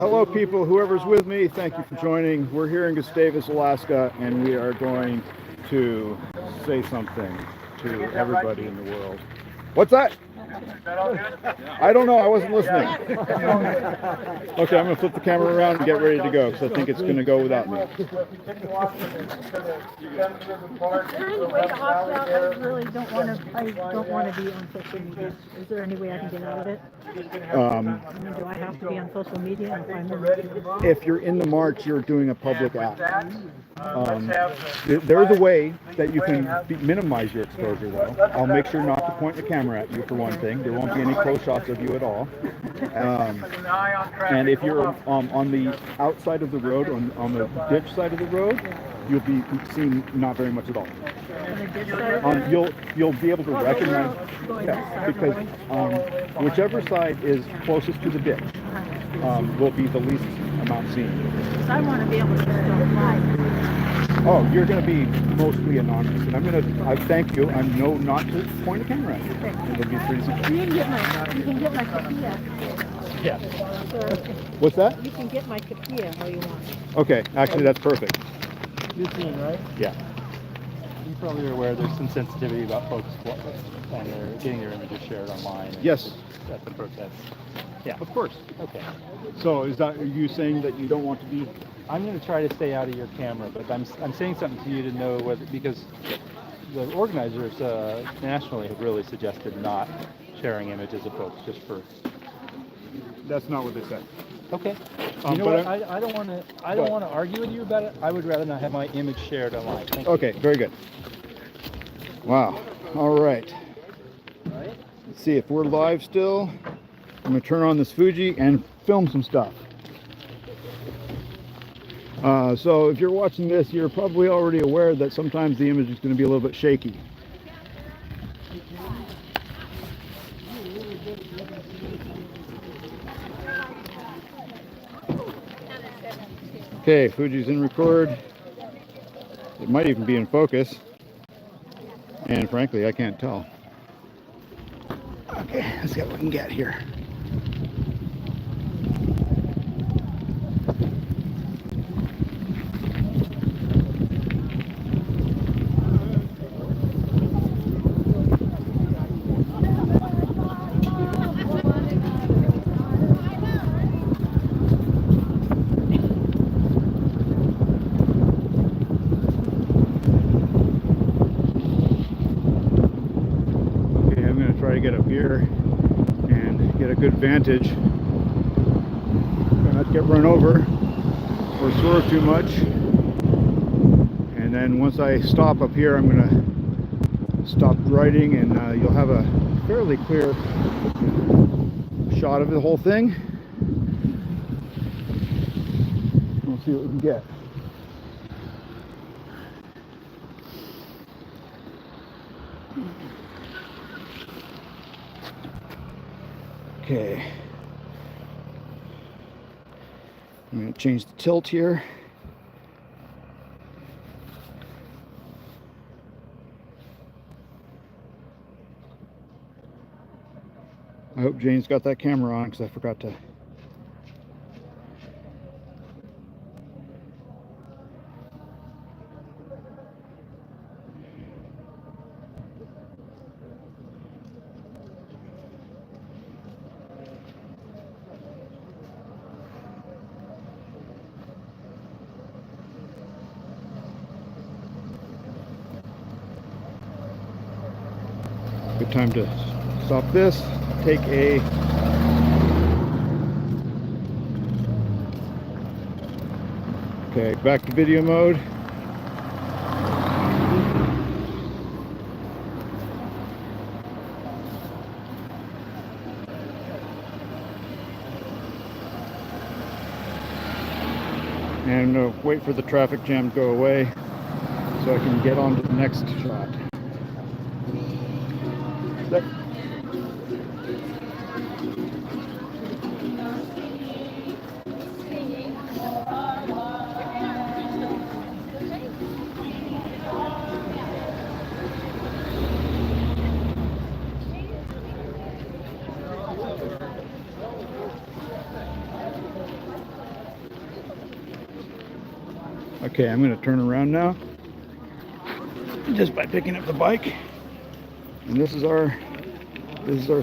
Hello, people, whoever's with me, thank you for joining. We're here in Gustavus, Alaska, and we are going to say something to everybody in the world. What's that? I don't know, I wasn't listening. Okay, I'm going to flip the camera around and get ready to go, because I think it's going to go without me. Is there any way to opt out? I really don't want to. I don't want to be on social media. Is there any way I can get out of it? I mean, do I have to be on social media if I'm in? If you're in the march, you're doing a public act. There's a way that you can minimize your exposure, though. I'll make sure not to point the camera at you, for one thing. There won't be any close shots of you at all. And if you're on the outside of the road, on the ditch side of the road, you'll be seeing not very much at all. You'll be able to recognize, because whichever side is closest to the ditch will be the least amount seen. Because I want to be able to share it online. Oh, you're going to be mostly anonymous, and I thank you. I know not to point a camera at you. It'll be pretty simple. You can get my kapia. Yeah. So, what's that? you can get my kapia how you want. Okay, actually that's perfect. You've seen, right? Yeah. You probably are aware there's some sensitivity about folks and they're getting their images shared online. Yes. At the protests. Yeah. Of course. Okay. So are you saying that you don't want to be? I'm going to try to stay out of your camera, but I'm saying something to you to know whether, because the organizers nationally have really suggested not sharing images of folks just for. That's not what they said. Okay. You know what? I don't want to argue with you about it. I would rather not have my image shared online. Thank you. Okay. Very good. Wow. All right. Let's see if we're live still. I'm going to turn on this Fuji and film some stuff. So if you're watching this, you're probably already aware that sometimes the image is going to be a little bit shaky. Okay, Fuji's in record. It might even be in focus. And frankly, I can't tell. Okay, let's see what we can get here. Try to get up here and get a good vantage. Try not to get run over or swerve too much. And then once I stop up here, I'm going to stop writing, and you'll have a fairly clear shot of the whole thing. We'll see what we can get. Okay, I'm going to change the tilt here. I hope Jane's got that camera on, because I forgot to. Good time to stop this, take a back to video mode. And wait for the traffic jam to go away so I can get on to the next shot. There. Okay, I'm going to turn around now, just by picking up the bike. And this is our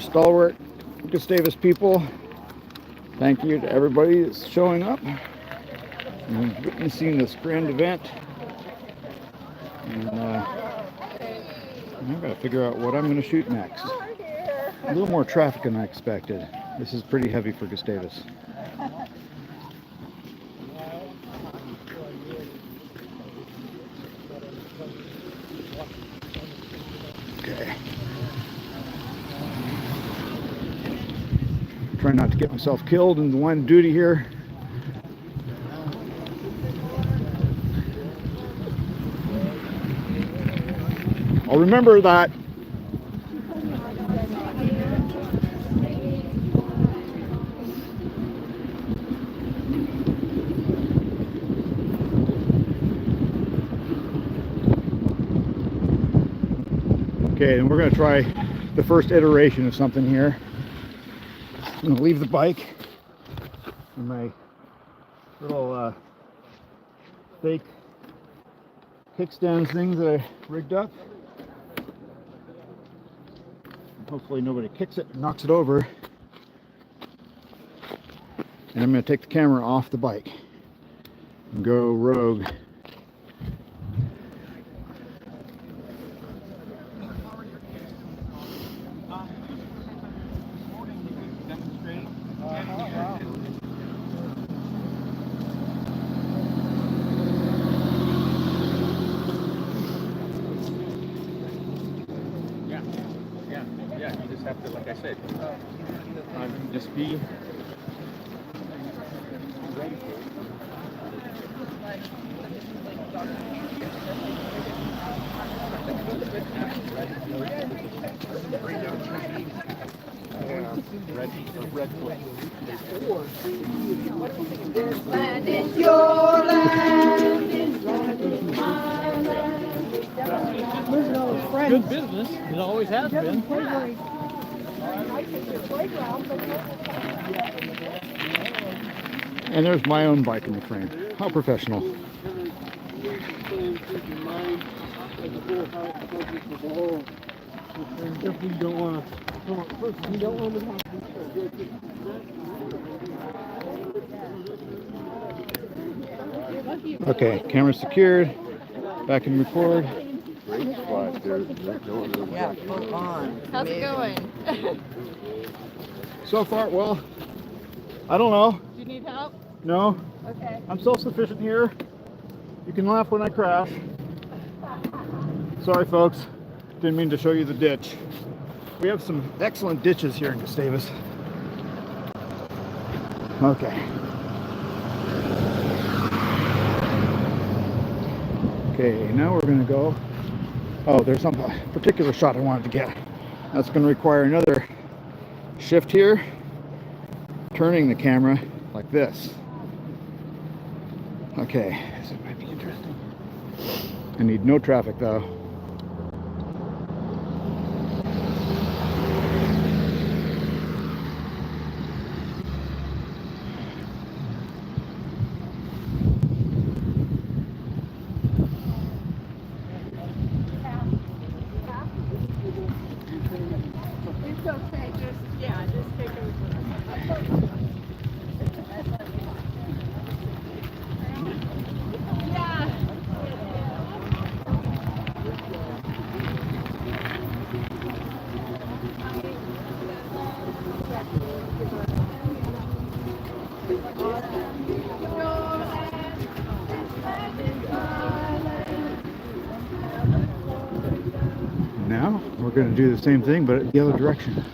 stalwart Gustavus people. Thank you to everybody that's showing up and witnessing this grand event. And I've got to figure out what I'm going to shoot next. A little more traffic than I expected. This is pretty heavy for Gustavus. Okay. Try not to get myself killed in the line of duty here. I'll remember that. Okay, and we're going to try the first iteration of something here. I'm going to leave the bike and my little fake kickstand things that I rigged up. Hopefully nobody kicks it and knocks it over. And I'm going to take the camera off the bike and go rogue. Yeah, you just have to, like I said, just be ready for it. Land is your land, is my land. Good business. It always has been. And there's my own bike in the frame. How professional. Okay, camera secured. Back in record. Yeah, full on. How's it going? So far, well, I don't know. Do you need help? No, Okay. I'm self-sufficient here. You can laugh when I crash. Sorry, folks. Didn't mean to show you the ditch. We have some excellent ditches here in Gustavus. Okay. Okay, now we're going to go. Oh, there's some particular shot I wanted to get. That's going to require another shift here, turning the camera like this. Okay, this might be interesting. I need no traffic though. It's okay. Just take over. Yeah. Now we're going to do the same thing, but the other direction.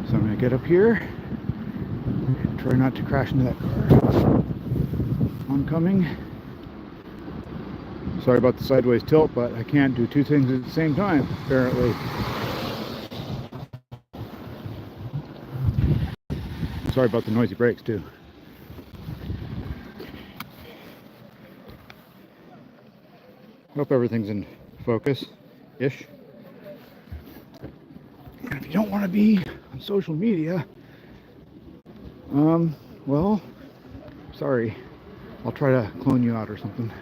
So I'm going to get up here and try not to crash into that car. Oncoming. Sorry about the sideways tilt, but I can't do two things at the same time, apparently. Sorry about the noisy brakes, too. Hope everything's in focus-ish. And if you don't want to be on social media, well, sorry. I'll try to clone you out or something.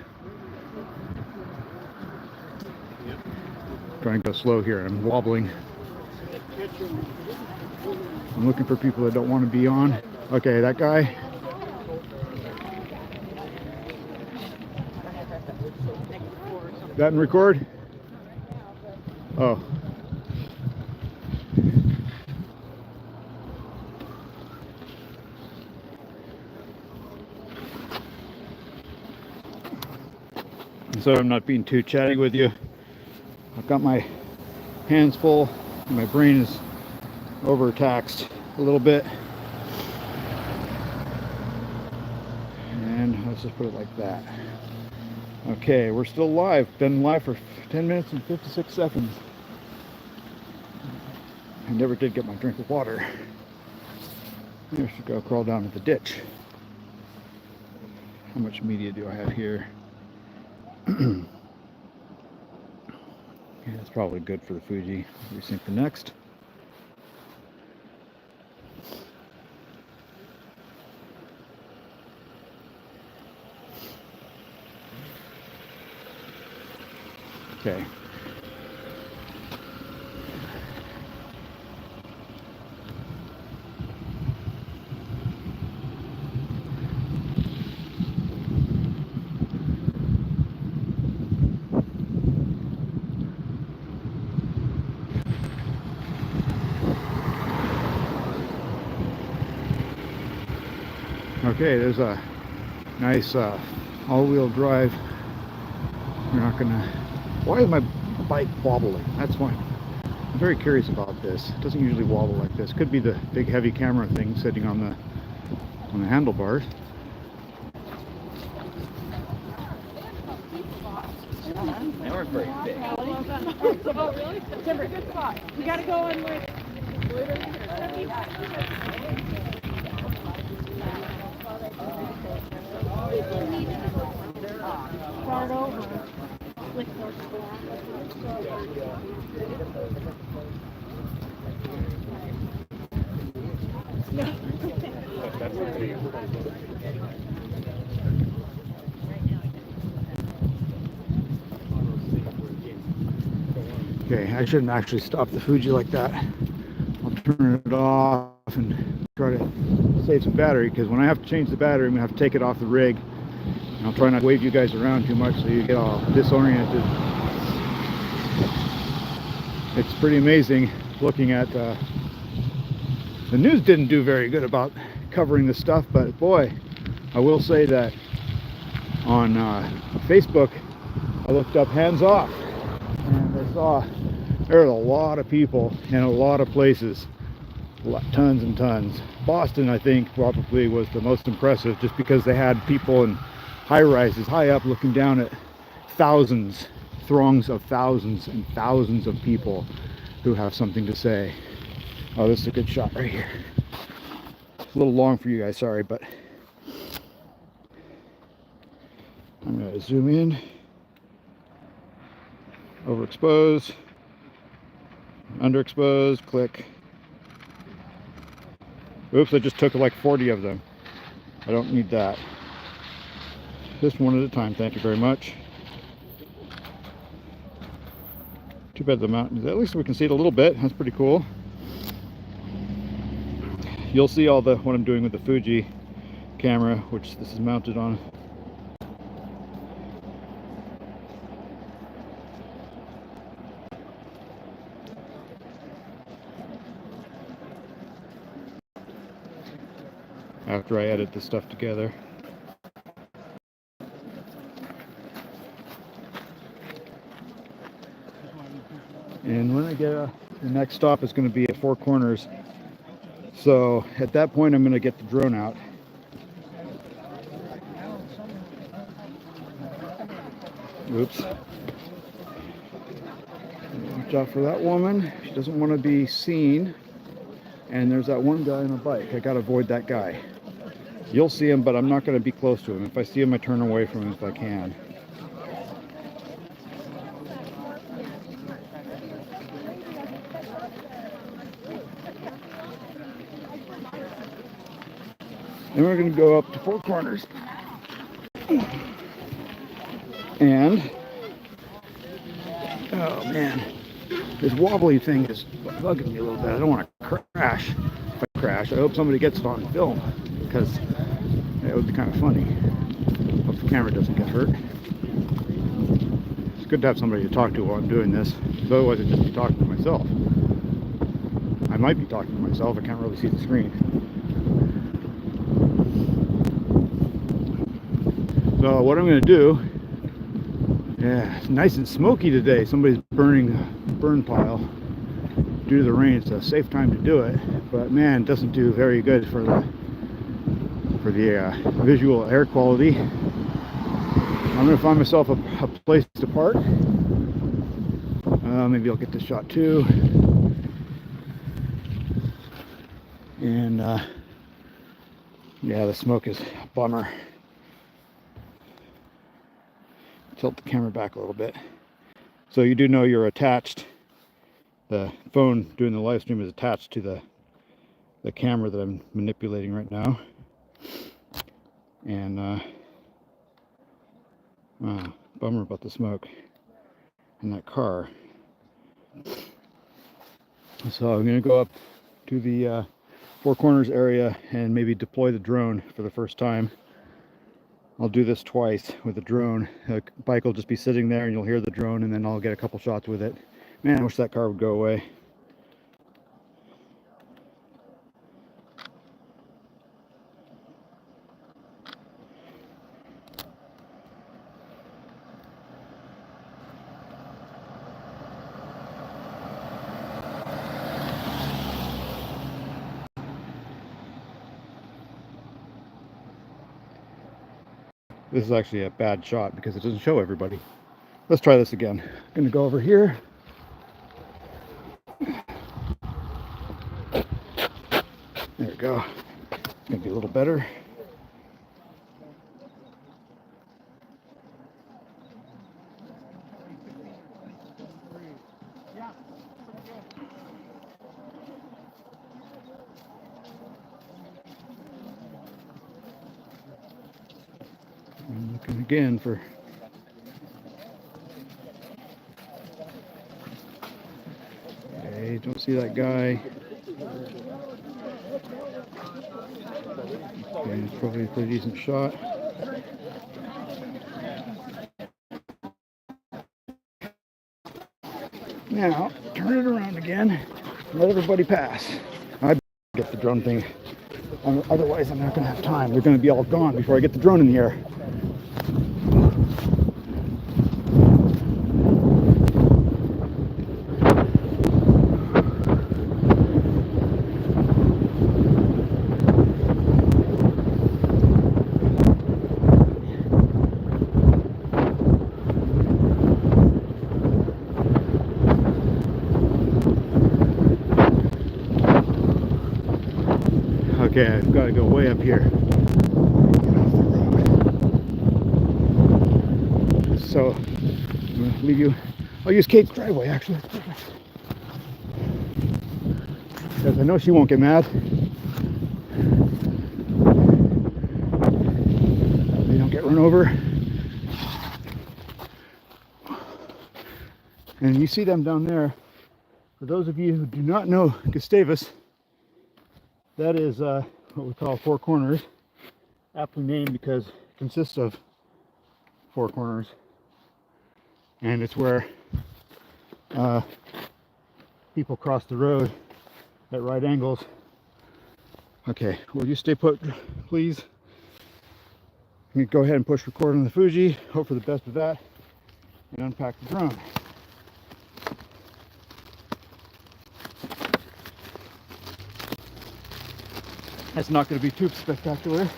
trying to go slow here. I'm wobbling. I'm looking for people that don't want to be on. Okay, that guy. That and record? Oh. So I'm not being too chatty with you. I've got my hands full. My brain is overtaxed a little bit. And let's just put it like that. Okay, we're still live. Been live for 10 minutes and 56 seconds. I never did get my drink of water. I should go crawl down to the ditch. How much media do I have here? Okay, that's probably good for the Fuji. Resync the next. Okay. Okay, there's a nice all-wheel drive. You're not gonna. Why is my bike wobbling? That's why. I'm very curious about this. It doesn't usually wobble like this. Could be the big heavy camera thing sitting on the handlebars. They weren't very big. Oh, really? Timber, good spot. You gotta go on like. Start over. Click those Okay, I shouldn't actually stop the Fuji like that. I'll turn it off and try to save some battery, because when I have to change the battery, I'm gonna have to take it off the rig. And I'll try not to wave you guys around too much so you get all disoriented. It's pretty amazing looking at the news didn't do very good about covering this stuff, but boy, I will say that on Facebook I looked up hands off and I saw there were a lot of people in a lot of places, tons and tons. Boston, I think, probably was the most impressive, just because they had people in high rises high up looking down at thousands, throngs of thousands and thousands of people who have something to say. Oh, this is a good shot right here. A little long for you guys, sorry, but I'm going to zoom in, overexpose, underexpose, click. Oops, I just took like 40 of them. I don't need that. Just one at a time, thank you very much. Too bad the mountain, at least we can see it a little bit. That's pretty cool. You'll see all the what I'm doing with the Fuji camera, which this is mounted on. After I edit this stuff together. And when I get the next stop is going to be at Four Corners. So at that point I'm going to get the drone out. Oops. Watch out for that woman. She doesn't want to be seen. And there's that one guy on a bike. I got to avoid that guy. You'll see him, but I'm not going to be close to him. If I see him, I turn away from him if I can. Then we're going to go up to Four Corners. And, oh man, This wobbly thing is bugging me a little bit. I don't want to crash. If I crash, I hope somebody gets it on film, because it would be kind of funny. Hope the camera doesn't get hurt. It's good to have somebody to talk to while I'm doing this, because otherwise I'd just be talking to myself. I might be talking to myself. I can't really see the screen. So what I'm going to do, yeah, it's nice and smoky today. Somebody's burning a burn pile due to the rain. It's a safe time to do it, but man, it doesn't do very good for the visual air quality. I'm going to find myself a place to park. Maybe I'll get this shot too. And yeah, the smoke is a bummer. Tilt the camera back a little bit. So you do know you're attached. The phone doing the live stream is attached to the camera that I'm manipulating right now. And bummer about the smoke in that car. So I'm going to go up to the Four Corners area and maybe deploy the drone for the first time. I'll do this twice with the drone. The bike will just be sitting there and you'll hear the drone, and then I'll get a couple shots with it. Man, I wish that car would go away. This is actually a bad shot because it doesn't show everybody. Let's try this again. I'm gonna go over here. There we go. It's gonna be a little better. I'm looking again for don't see that guy. Okay, it's probably a pretty decent shot. Now, turn it around again. Let everybody pass. I get the drone thing. Otherwise, I'm not going to have time. They're going to be all gone before I get the drone in the air. Okay, I've got to go way up here. So, I'm going to leave you. I'll use Kate's driveway, actually. That's perfect. Because I know she won't get mad. They don't get run over. And you see them down there. For those of you who do not know Gustavus, that is what we call Four Corners, aptly named because it consists of four corners, and it's where people cross the road at right angles. Okay, will you stay put, please? I'm gonna go ahead and push record on the Fuji, hope for the best of that, and unpack the drone. That's not going to be too spectacular.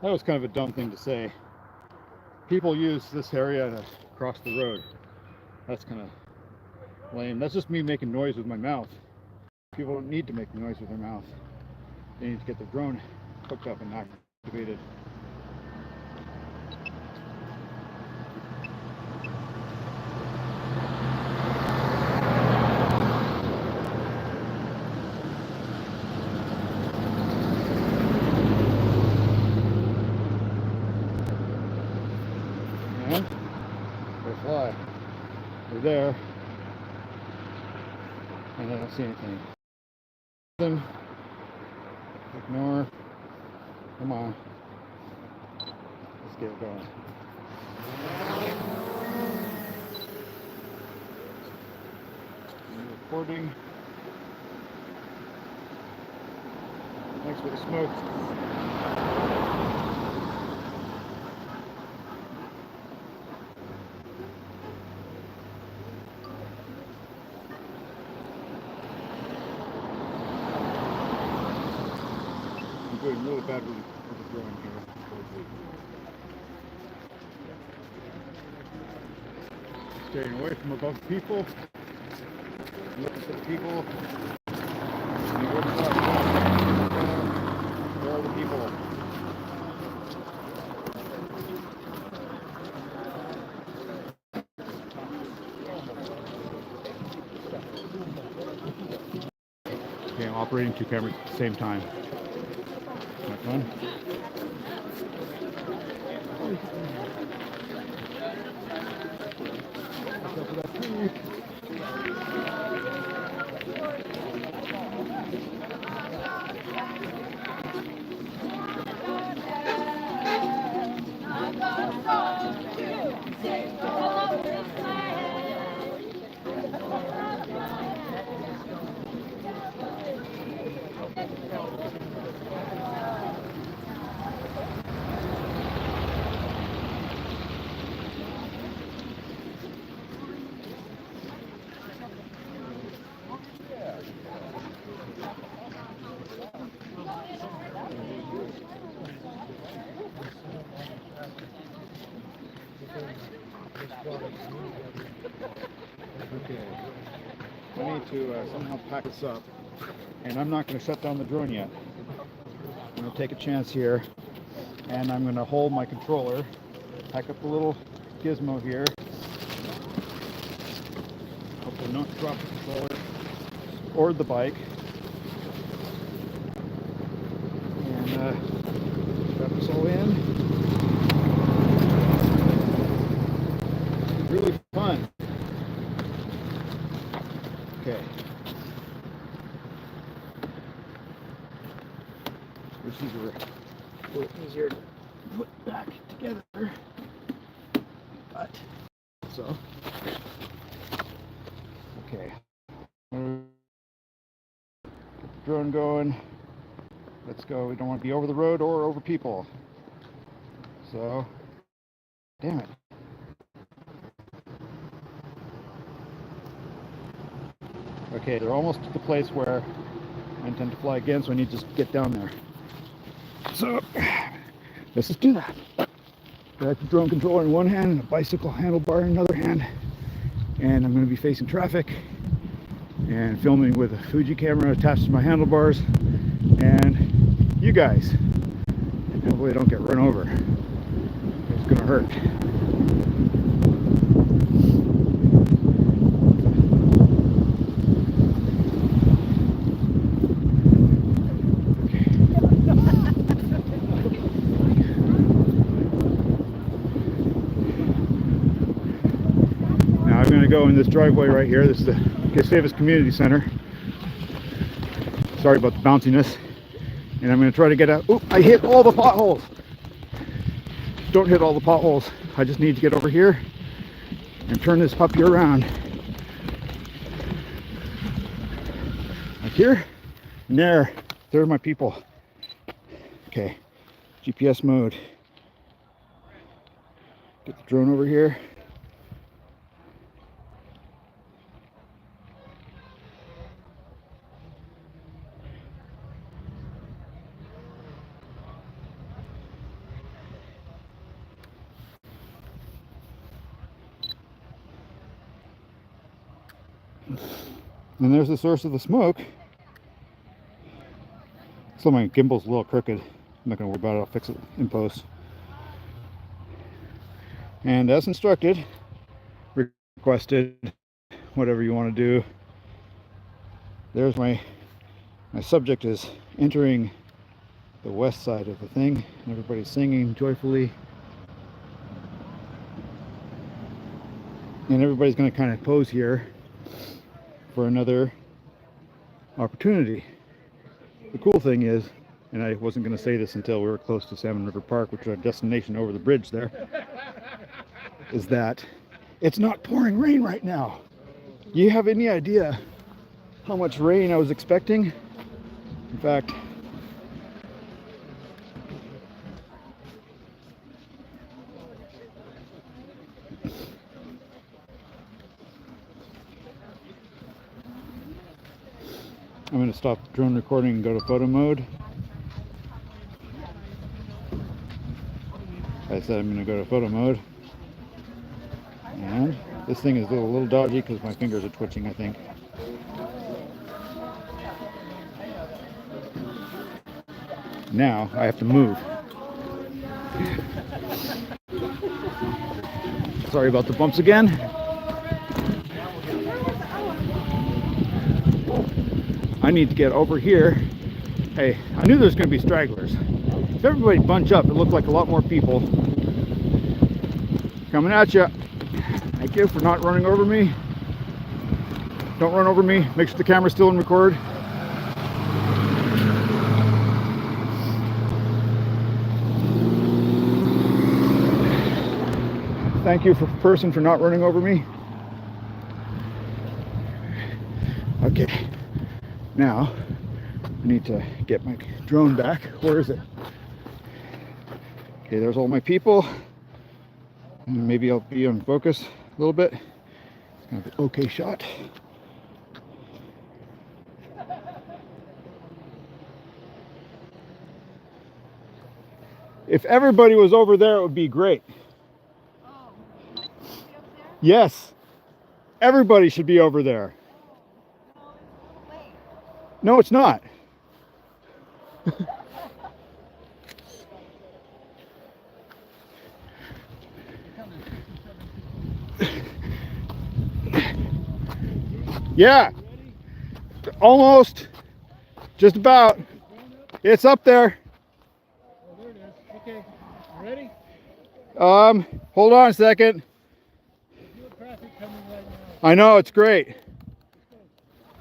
That was kind of a dumb thing to say. People use this area to cross the road. That's kind of lame. That's just me making noise with my mouth. People don't need to make noise with their mouth. They need to get their drone hooked up and activated. And they fly. They're there. And I don't see anything. Them. Ignore. Come on. Let's get it going. Recording. Thanks for the smoke. I'm doing really bad with the drone here. Staying away from above people. Looking for the people. See where the fuck. Where are the people? Okay, I'm operating two cameras at the same time. Isn't that fun? Okay, I need to somehow pack this up, and I'm not going to shut down the drone yet. I'm going to take a chance here, and I'm going to hold my controller, pack up the little gizmo here, hopefully not drop the controller or the bike, and strap this all in. It's really fun. Okay. This is a little easier to put back together. But so. Okay. Get the drone going. Let's go. We don't want to be over the road or over people. So, damn it. Okay, they're almost to the place where I intend to fly again, so I need to just get down there. So, let's just do that. Got the drone controller in one hand and a bicycle handlebar in another hand. And I'm going to be facing traffic and filming with a Fuji camera attached to my handlebars. And you guys, hopefully I don't get run over. It's going to hurt. I'm going to go in this driveway right here. This is the Gustavus Community Center. Sorry about the bounciness. And I'm going to try to get out. Oop, I hit all the potholes. Don't hit all the potholes. I just need to get over here and turn this puppy around. Like here and there. There are my people. Okay, GPS mode. Get the drone over here. And there's the source of the smoke. So my gimbal's a little crooked. I'm not going to worry about it. I'll fix it in post. And as instructed, requested, whatever you want to do. There's my subject is entering the west side of the thing. And everybody's singing joyfully. And everybody's going to kind of pose here for another opportunity. The cool thing is, and I wasn't going to say this until we were close to Salmon River Park, which is our destination over the bridge there, is that it's not pouring rain right now. Do you have any idea how much rain I was expecting? In fact, I'm going to stop drone recording and go to photo mode. I said I'm going to go to photo mode. And this thing is a little dodgy because my fingers are twitching, I think. Now I have to move. Sorry about the bumps again. I need to get over here. Hey, I knew there was going to be stragglers. If everybody bunch up, it looked like a lot more people. Coming at you. Thank you for not running over me. Don't run over me. Make sure the camera's still in record. Thank you, person, for not running over me. Okay. Now, I need to get my drone back. Where is it? Okay, there's all my people. And maybe I'll be on focus a little bit. It's gonna be an okay shot. If everybody was over there, it would be great. Yes. Everybody should be over there. No, it's not. Yeah. Almost. Just about. It's up there. There it is. Okay. Ready? Hold on a second. Traffic coming right now. I know, it's great.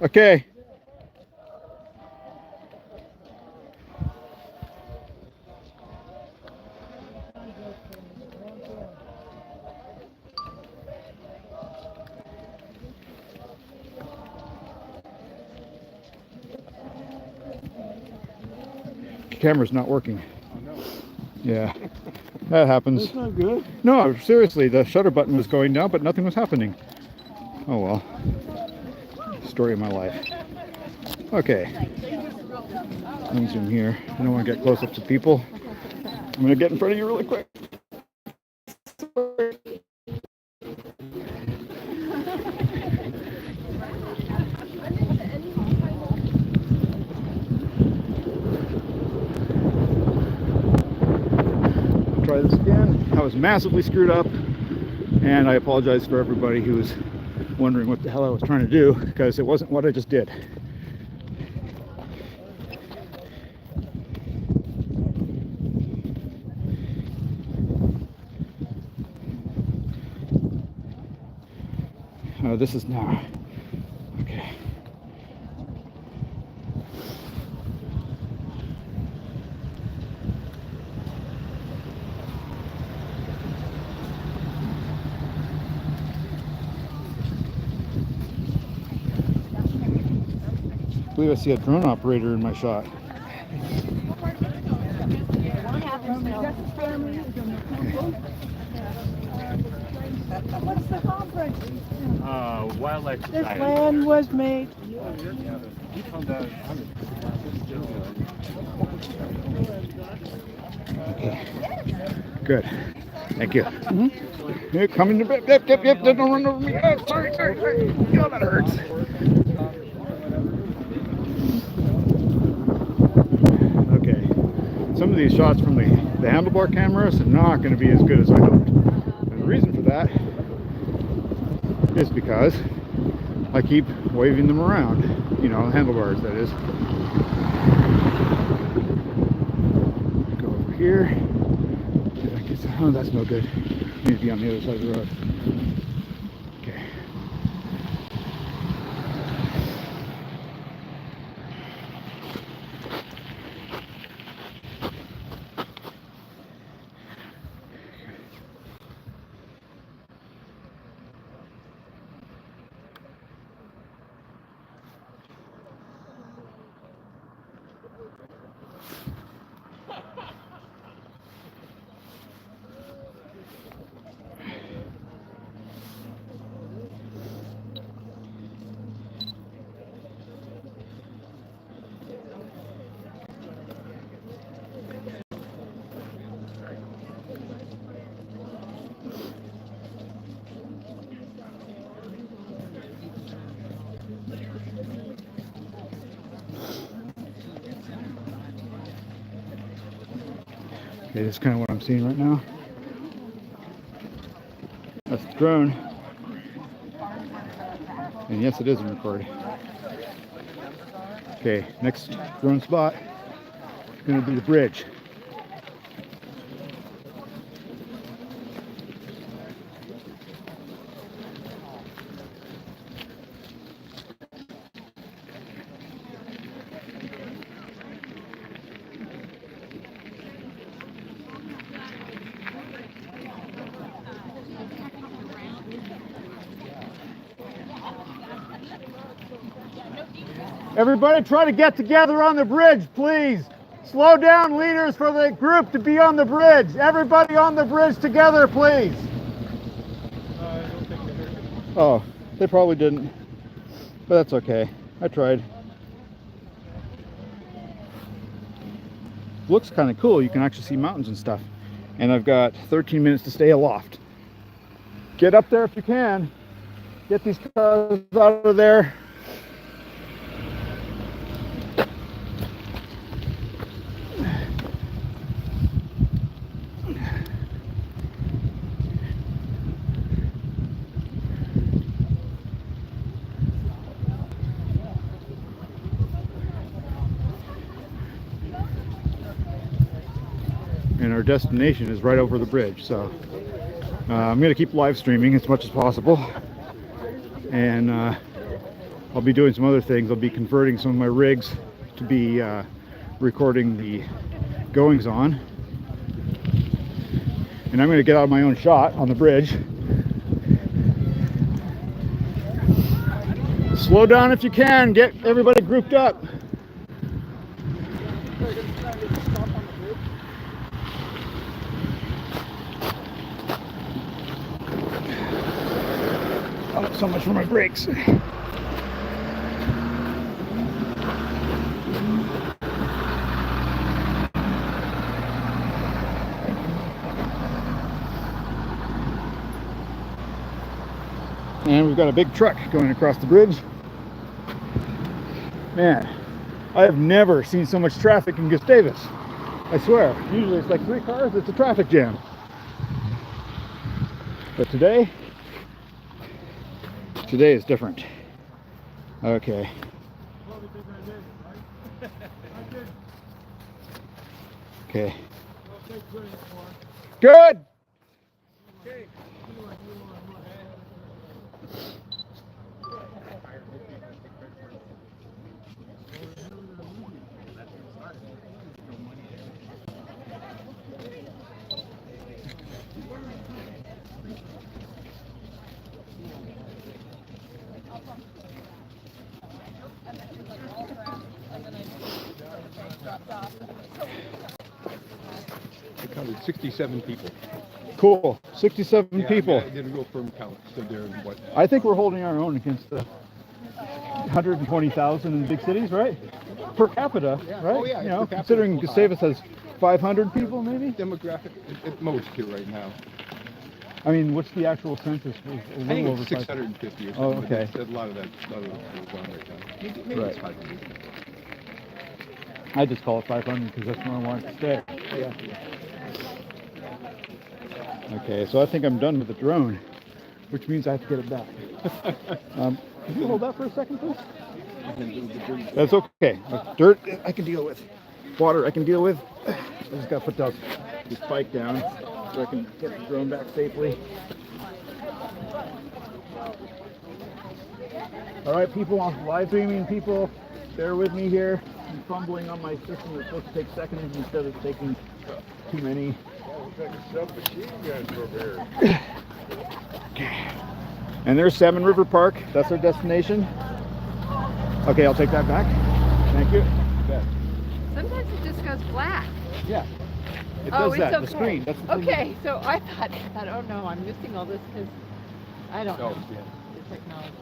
Okay. Camera's not working. Yeah, that happens. That's not good. No, seriously, the shutter button was going down, but nothing was happening. Oh well. Story of my life. Okay. Let me zoom here. I don't want to get close up to people. I'm going to get in front of you really quick. Try this again. I was massively screwed up, and I apologize for everybody who was wondering what the hell I was trying to do, because it wasn't what I just did. Oh, this is now. Okay. I believe I see a drone operator in my shot. What's the conference? Wildlife This Society. land was made. Okay. Good. Thank you. Here, come in the back. Yep. Don't run over me. Oh, sorry. Oh, that hurts. Okay. Some of these shots from the handlebar cameras are not going to be as good as I hoped. And the reason for that is because I keep waving them around. You know, handlebars, that is. Go over here. Oh, that's no good. Need to be on the other side of the road. Okay. Okay, that's kind of what I'm seeing right now. That's the drone. And yes, it is recorded. Okay, next drone spot is going to be the bridge. Everybody try to get together on the bridge, please. Slow down, leaders, for the group to be on the bridge. Everybody on the bridge together, please. I don't think they heard you. Oh, they probably didn't. But that's okay. I tried. Looks kind of cool. You can actually see mountains and stuff. And I've got 13 minutes to stay aloft. Get up there if you can. Get these cars out of there. And our destination is right over the bridge, so I'm going to keep live streaming as much as possible, and I'll be doing some other things. I'll be converting some of my rigs to be recording the goings on, and I'm going to get out my own shot on the bridge. Slow down if you can, get everybody grouped up. Oh, so much for my brakes. And we've got a big truck going across the bridge. Man, I have never seen so much traffic in Gustavus. I swear, usually it's like 3 cars, it's a traffic jam. But today is different. Okay. Okay. Good. I counted 67 people. Cool. 67 Yeah, people. I did a real firm count. So they're what? I think we're holding our own against the 120,000 in big cities, right? Per capita, Yeah. right? Oh, yeah, You know, per capita. considering Gustavus has 500 people, maybe. Demographic at most here right now. I mean, what's the actual census? It was a I little think over it's 500. 650 or Oh, something. but okay. it's- A lot of that was on right now. Maybe Right. it's 500. I just call it 500 because that's where I want it to stay. Yeah. Okay, so I think I'm done with the drone, which means I have to get it back. Can you hold that for a second, please? That's okay. Dirt I can deal with. Water I can deal with. I just got to put this bike down so I can get the drone back safely. All right, people, live streaming people, bear with me here. I'm fumbling on my system that's supposed to take seconds instead of taking too many. And there's Salmon River Park. That's our destination. Okay, I'll take that back. Thank you. Sometimes it just goes black. Yeah. It Oh, does it's that. okay. The screen. That's the thing. Okay, so I thought, oh no, I'm missing all this because I don't know Oh, yeah. the technology.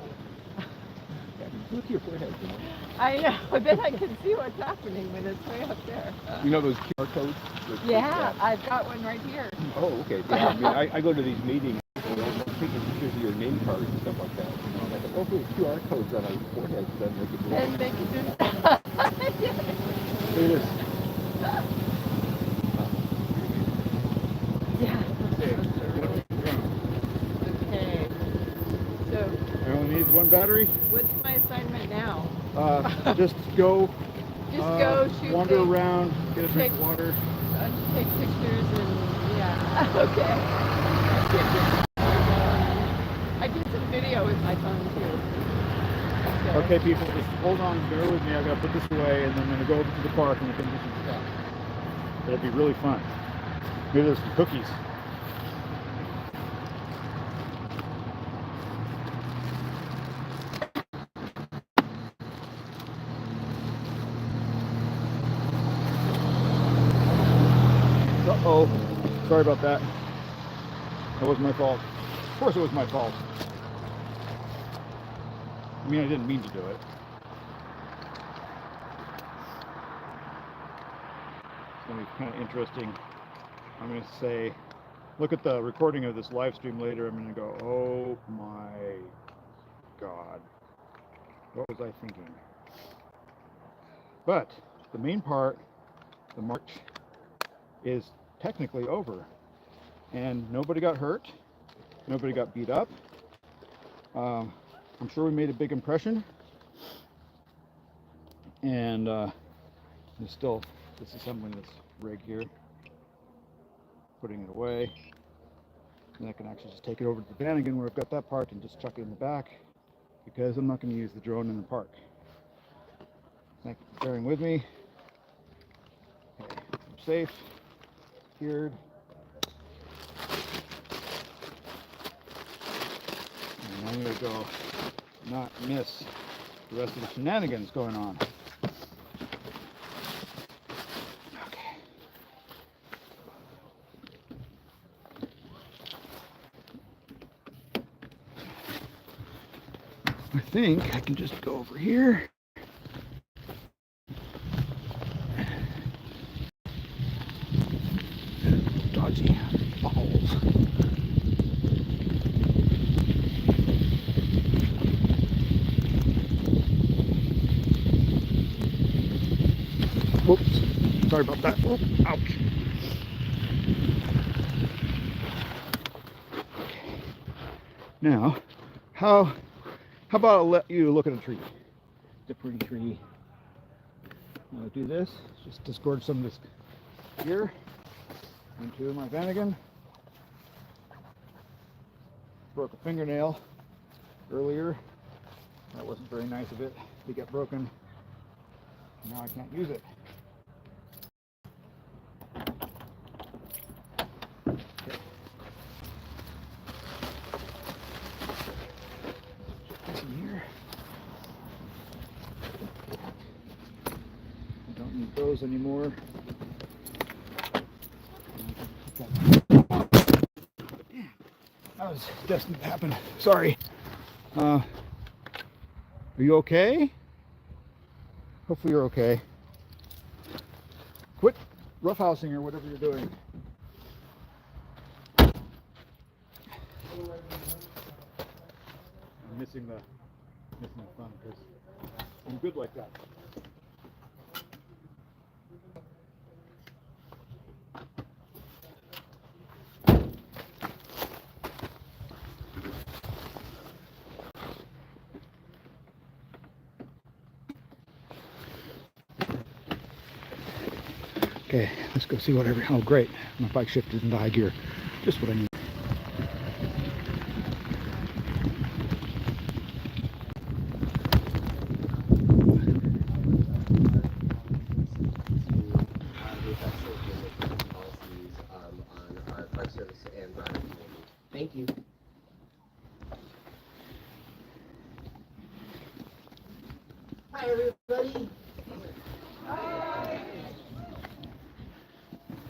Look at your forehead. You know? I know, then I can see what's happening when it's way up there. You know those QR codes? Yeah, I've got one right here. Oh, okay. Yeah, I mean, I go to these meetings and they'll take pictures of your name card and stuff like that. You know, and I go, oh, there's QR codes on our foreheads, then they can do And it. they can do Look at this. Yeah. Okay. Okay. So, I only need one battery. what's my assignment now? Just go. Just go shoot Wander things, around. Get a drink of take- water. take pictures and yeah. Okay. I did some video with my phone too. So, Okay, people, just hold on. Bear with me. I gotta put this away, and then I'm gonna go over to the park and we're gonna do some stuff. It'll be really fun. Maybe there's some cookies. Uh-oh. Sorry about that. That was my fault. Of course it was my fault. I mean, I didn't mean to do it. It's going to be kind of interesting. I'm going to say, look at the recording of this live stream later. I'm going to go, oh my God. What was I thinking? But the main part, the march, is technically over. And nobody got hurt. Nobody got beat up. I'm sure we made a big impression. And there's still disassembling this rig here, putting it away. And I can actually just take it over to the van again where I've got that parked and just chuck it in the back because I'm not going to use the drone in the park. Thank you for bearing with me. Okay, I'm safe, secured. And I'm going to go not miss the rest of the shenanigans going on. Okay. I think I can just go over here. Dodgy balls. Whoops. Sorry about that. Whoop. Ouch. Okay. Now, how about I let you look at a tree? It's a pretty tree. I'll do this. Just disgorge some of this gear into my Vanagon. Broke a fingernail earlier. That wasn't very nice of it to get broken. Now I can't use it. Okay. What's in here? I don't need those anymore. That was destined to happen. Sorry. Are you okay? Hopefully you're okay. Quit roughhousing or whatever you're doing. missing the fun because I'm good like that. Okay, let's go see whatever. Oh, great. My bike shifted into high gear. Just what I need. On our park service and broader community. Thank you. Hi, everybody.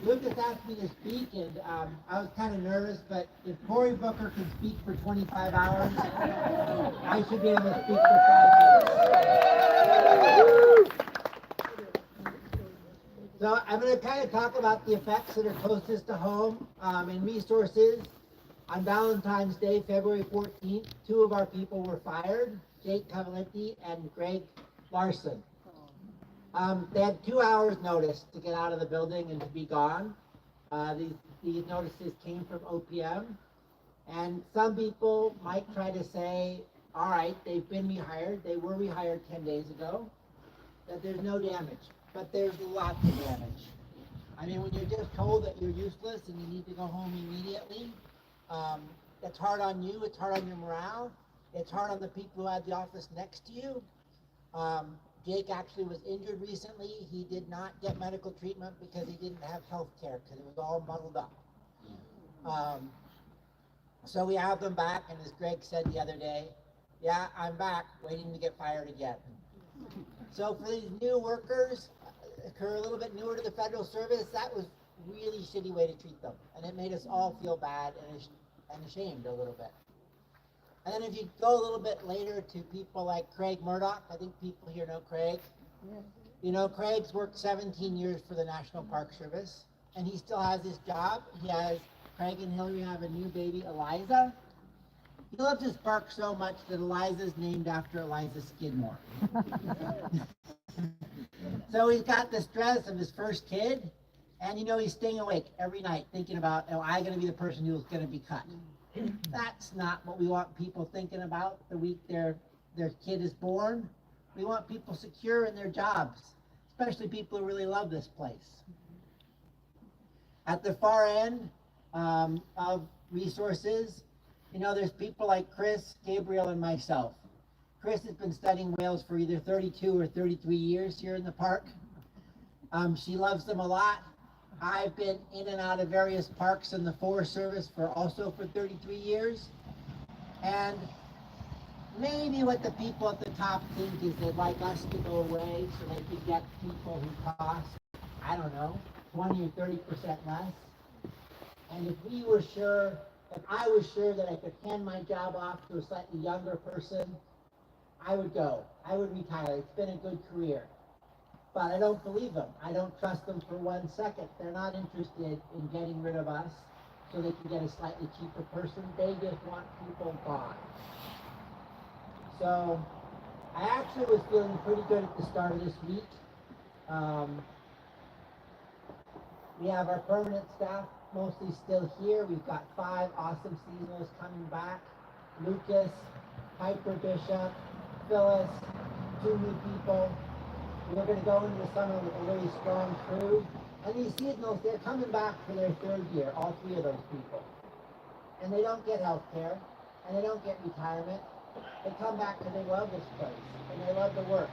Lucas asked me to speak, and I was kind of nervous, but if Cory Booker can speak for 25 hours, I should be able to speak for 5 minutes. So I'm going to kind of talk about the effects that are closest to home and resources. On Valentine's Day, February 14th, 2 of our people were fired, Jake Cavaletti and Greg Larson. They had 2 hours notice to get out of the building and to be gone. These notices came from OPM. And some people might try to say, all right, they've been rehired. They were rehired 10 days ago, that there's no damage. But there's lots of damage. I mean, when you're just told that you're useless and you need to go home immediately, it's hard on you, it's hard on your morale, it's hard on the people who had the office next to you. Jake actually was injured recently. He did not get medical treatment because he didn't have health care because it was all muddled up. So we have them back, and as Greg said the other day, yeah, I'm back, waiting to get fired again. So for these new workers, who are a little bit newer to the federal service, that was a really shitty way to treat them. And it made us all feel bad and ashamed a little bit. And then if you go a little bit later to people like Craig Murdoch, I think people here know Craig. Yeah. You know, Craig's worked 17 years for the National Park Service, and he still has his job. Craig and Hillary have a new baby, Eliza. He loves his park so much that Eliza's named after Eliza Skidmore. So he's got the stress of his first kid, and he's staying awake every night thinking about, am I going to be the person who's going to be cut? That's not what we want people thinking about the week their kid is born. We want people secure in their jobs, especially people who really love this place. At the far end of resources, there's people like Chris, Gabriel, and myself. Chris has been studying whales for either 32 or 33 years here in the park. She loves them a lot. I've been in and out of various parks in the Forest Service for 33 years. And maybe what the people at the top think is they'd like us to go away so they could get people who cost, I don't know, 20 or 30% less. And if I was sure that I could hand my job off to a slightly younger person, I would go. I would retire. It's been a good career. But I don't believe them. I don't trust them for 1 second. They're not interested in getting rid of us so they can get a slightly cheaper person. They just want people gone. So I actually was feeling pretty good at the start of this week. We have our permanent staff mostly still here. We've got 5 awesome seasonals coming back. Lucas, Piper Bishop, Phyllis, 2 new people. We're going to go into the summer with a really strong crew. And these seasonals, they're coming back for their 3rd year, all 3 of those people. And they don't get health care, and they don't get retirement. They come back because they love this place, and they love the work.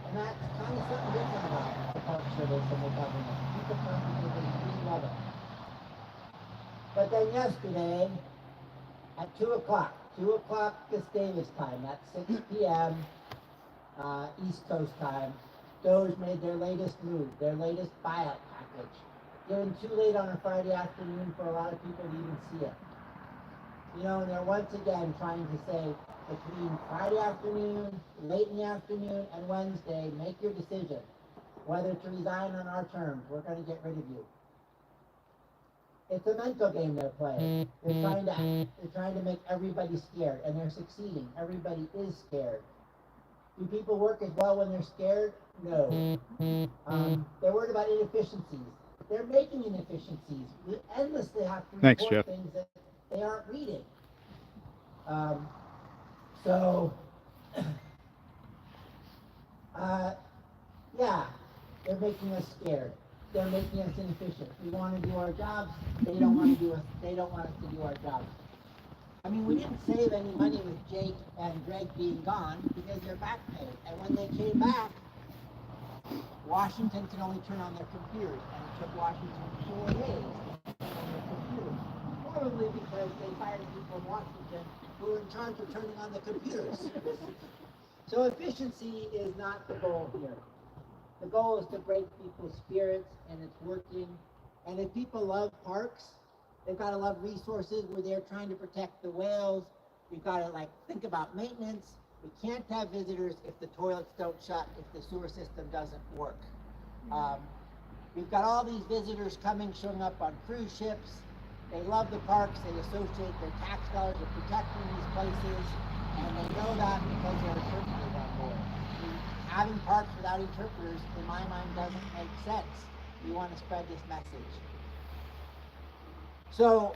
And that's kind of something different about the Park Service and the government. People come because they really love it. But then yesterday, at 2 o'clock Gustavus time, that's 6 p.m. East Coast time, Doge made their latest move, their latest buyout package. Getting too late on a Friday afternoon for a lot of people to even see it. And they're once again trying to say, between Friday afternoon, late in the afternoon, and Wednesday, make your decision. Whether to resign on our terms, we're going to get rid of you. It's a mental game they're playing. They're trying to make everybody scared, and they're succeeding. Everybody is scared. Do people work as well when they're scared? No. They're worried about inefficiencies. They're making inefficiencies. We endlessly have to Thanks, report Jeff. things that they aren't reading. So, yeah, they're making us scared. They're making us inefficient. We want to do our jobs. They don't want to do us. They don't want us to do our jobs. I mean, we didn't save any money with Jake and Greg being gone because they're back paid. And when they came back, Washington can only turn on their computers, and it took Washington 4 days to turn on their computers. Probably because they fired people in Washington who were in charge of turning on the computers. So efficiency is not the goal here. The goal is to break people's spirits, and it's working. And if people love parks, they've got to love resources where they're trying to protect the whales. We've got to think about maintenance. We can't have visitors if the toilets don't shut, if the sewer system doesn't work. We've got all these visitors showing up on cruise ships. They love the parks. They associate their tax dollars with protecting these places, and they know that because there are interpreters on board. Having parks without interpreters, in my mind, doesn't make sense. We want to spread this message. So,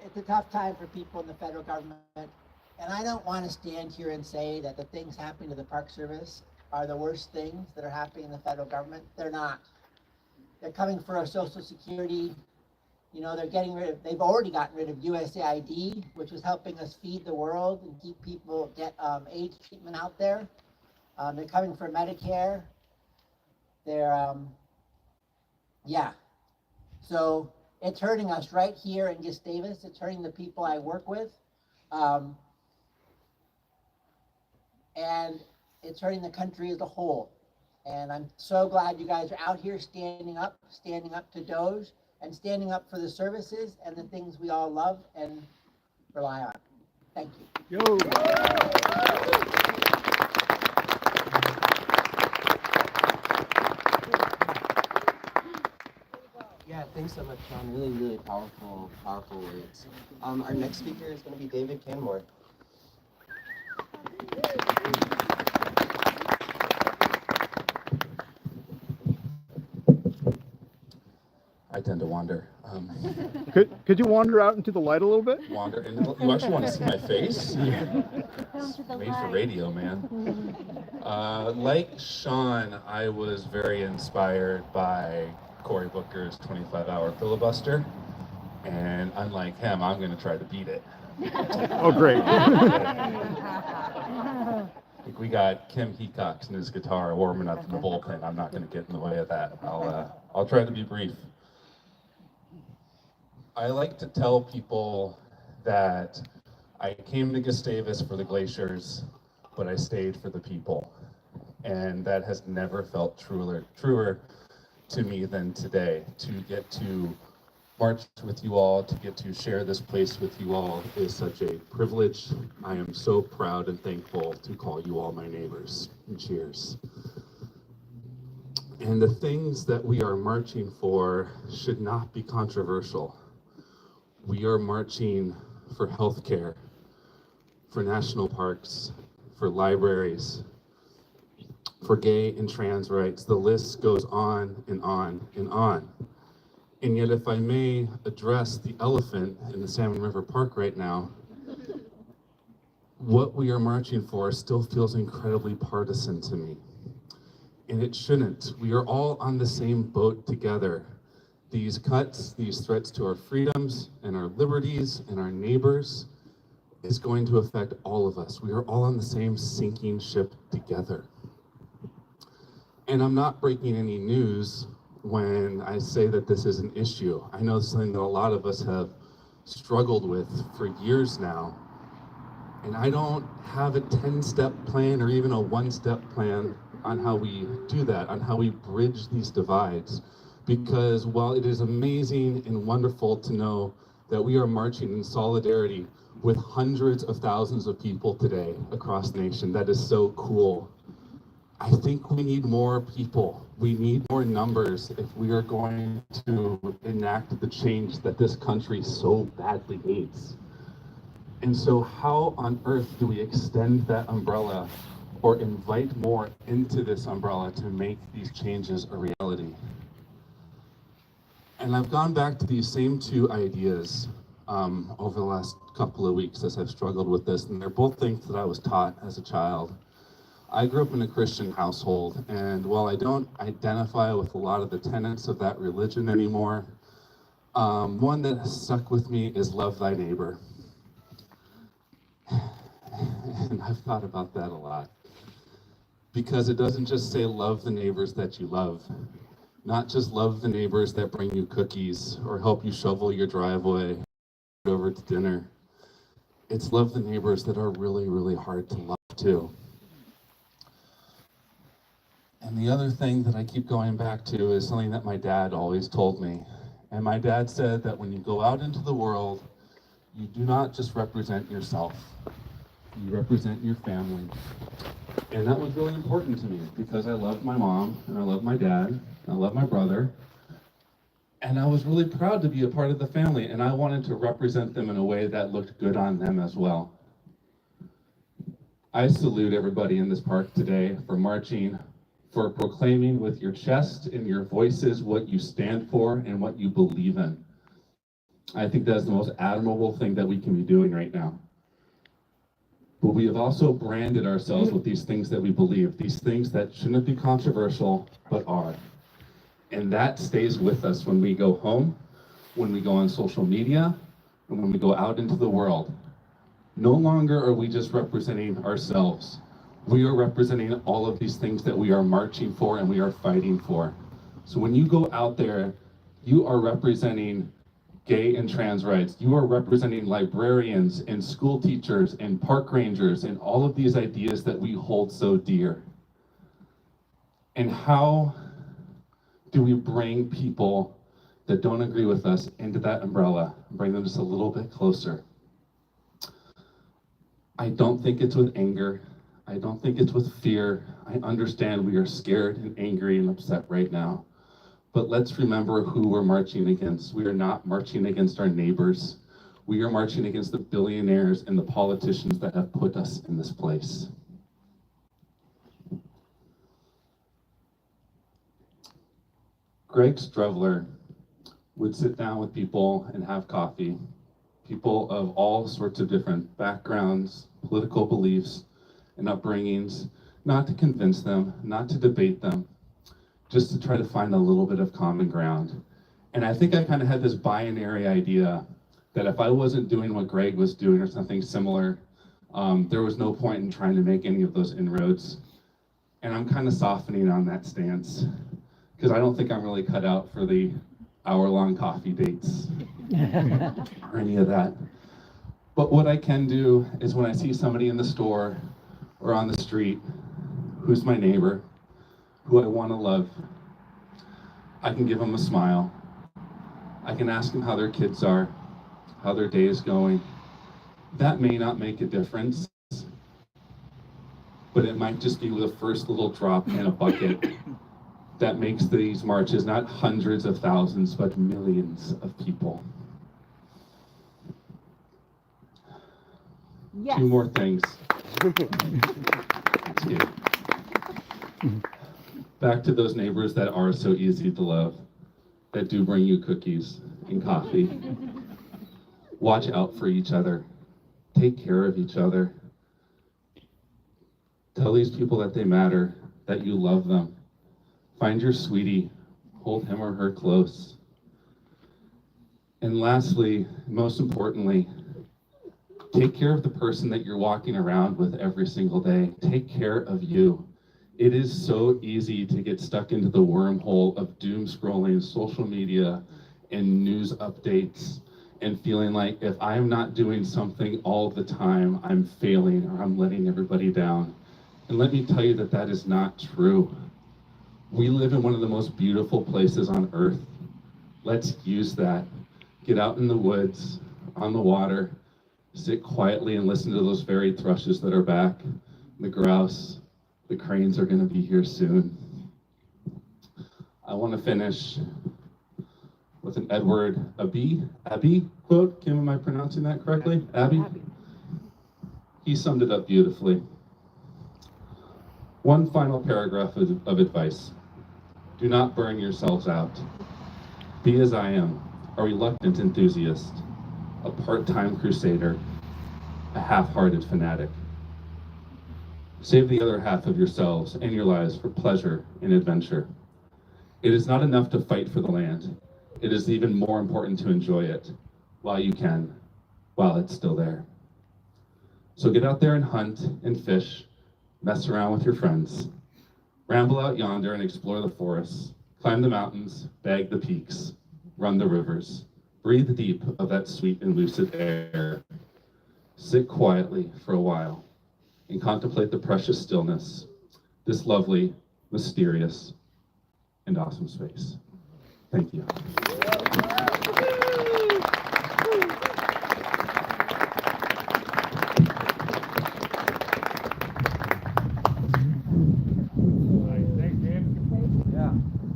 it's a tough time for people in the federal government, and I don't want to stand here and say that the things happening to the Park Service are the worst things that are happening in the federal government. They're not. They're coming for our Social Security. You know, they've already gotten rid of USAID, which was helping us feed the world and keep people get AIDS treatment out there. They're coming for Medicare. They're, yeah. So it's hurting us right here in Gustavus. It's hurting the people I work with. And it's hurting the country as a whole. And I'm so glad you guys are out here standing up to Doge, and standing up for the services and the things we all love and rely on. Thank you. Yo. Yeah, thanks so much, Sean. Really, really powerful words. Our next speaker is going to be David Canmore. I tend to wander. Could you wander out into the light a little bit? Wander, and you actually want to see my face? It's made for radio, man. Like Sean, I was very inspired by Cory Booker's 25-hour filibuster, and unlike him, I'm going to try to beat it. Oh, great. I think we got Kim Hecox and his guitar warming up in the bullpen. I'm not going to get in the way of that. I'll try to be brief. I like to tell people that I came to Gustavus for the glaciers, but I stayed for the people. And that has never felt truer to me than today. To get to march with you all, to get to share this place with you all is such a privilege. I am so proud and thankful to call you all my neighbors. And cheers. And the things that we are marching for should not be controversial. We are marching for healthcare, for national parks, for libraries, for gay and trans rights. The list goes on and on and on. And yet, if I may address the elephant in the Salmon River Park right now, what we are marching for still feels incredibly partisan to me. And it shouldn't. We are all on the same boat together. These cuts, these threats to our freedoms and our liberties and our neighbors is going to affect all of us. We are all on the same sinking ship together. And I'm not breaking any news when I say that this is an issue. I know it's something that a lot of us have struggled with for years now. And I don't have a 10-step plan or even a 1-step plan on how we do that, on how we bridge these divides. Because while it is amazing and wonderful to know that we are marching in solidarity with hundreds of thousands of people today across the nation, that is so cool. I think we need more people. We need more numbers if we are going to enact the change that this country so badly needs. And so how on earth do we extend that umbrella or invite more into this umbrella to make these changes a reality? And I've gone back to these same two ideas over the last couple of weeks as I've struggled with this, and they're both things that I was taught as a child. I grew up in a Christian household, and while I don't identify with a lot of the tenets of that religion anymore, one that has stuck with me is love thy neighbor. And I've thought about that a lot. Because it doesn't just say love the neighbors that you love, not just love the neighbors that bring you cookies or help you shovel your driveway over to dinner. It's love the neighbors that are really, really hard to love too. And the other thing that I keep going back to is something that my dad always told me. And my dad said that when you go out into the world, you do not just represent yourself, you represent your family. And that was really important to me because I loved my mom, and I loved my dad, and I loved my brother. And I was really proud to be a part of the family, and I wanted to represent them in a way that looked good on them as well. I salute everybody in this park today for marching, for proclaiming with your chest and your voices what you stand for and what you believe in. I think that's the most admirable thing that we can be doing right now. But we have also branded ourselves with these things that we believe, these things that shouldn't be controversial, but are. And that stays with us when we go home, when we go on social media, and when we go out into the world. No longer are we just representing ourselves. We are representing all of these things that we are marching for and we are fighting for. So when you go out there, you are representing gay and trans rights. You are representing librarians and school teachers and park rangers and all of these ideas that we hold so dear. And how do we bring people that don't agree with us into that umbrella and bring them just a little bit closer? I don't think it's with anger. I don't think it's with fear. I understand we are scared and angry and upset right now. But let's remember who we're marching against. We are not marching against our neighbors. We are marching against the billionaires and the politicians that have put us in this place. Greg Strevler would sit down with people and have coffee. People of all sorts of different backgrounds, political beliefs, and upbringings, not to convince them, not to debate them, just to try to find a little bit of common ground. And I think I kind of had this binary idea that if I wasn't doing what Greg was doing or something similar, there was no point in trying to make any of those inroads. And I'm kind of softening on that stance, because I don't think I'm really cut out for the hour-long coffee dates or any of that. But what I can do is when I see somebody in the store or on the street who's my neighbor, who I want to love, I can give them a smile. I can ask them how their kids are, how their day is going. That may not make a difference, but it might just be the first little drop in a bucket that makes these marches not hundreds of thousands, but millions of people. Yes. Two more things. Back to those neighbors that are so easy to love, that do bring you cookies and coffee. Watch out for each other. Take care of each other. Tell these people that they matter, that you love them. Find your sweetie, hold him or her close. And lastly, most importantly, take care of the person that you're walking around with every single day. Take care of you. It is so easy to get stuck into the wormhole of doom scrolling, social media, and news updates, and feeling like if I'm not doing something all the time, I'm failing or I'm letting everybody down. And let me tell you that that is not true. We live in one of the most beautiful places on earth. Let's use that. Get out in the woods, on the water, sit quietly and listen to those fairy thrushes that are back, the grouse, The cranes are going to be here soon. I want to finish with an Edward Abbey quote. Kim, am I pronouncing that correctly? Abbey? He summed it up beautifully. One final paragraph of advice. Do not burn yourselves out. Be as I am, a reluctant enthusiast, a part-time crusader, a half-hearted fanatic. Save the other half of yourselves and your lives for pleasure and adventure. It is not enough to fight for the land. It is even more important to enjoy it while you can, while it's still there. So get out there and hunt and fish, mess around with your friends, ramble out yonder and explore the forests, climb the mountains, bag the peaks, run the rivers, breathe deep of that sweet and lucid air. Sit quietly for a while and contemplate the precious stillness, this lovely, mysterious, and awesome space. Thank you.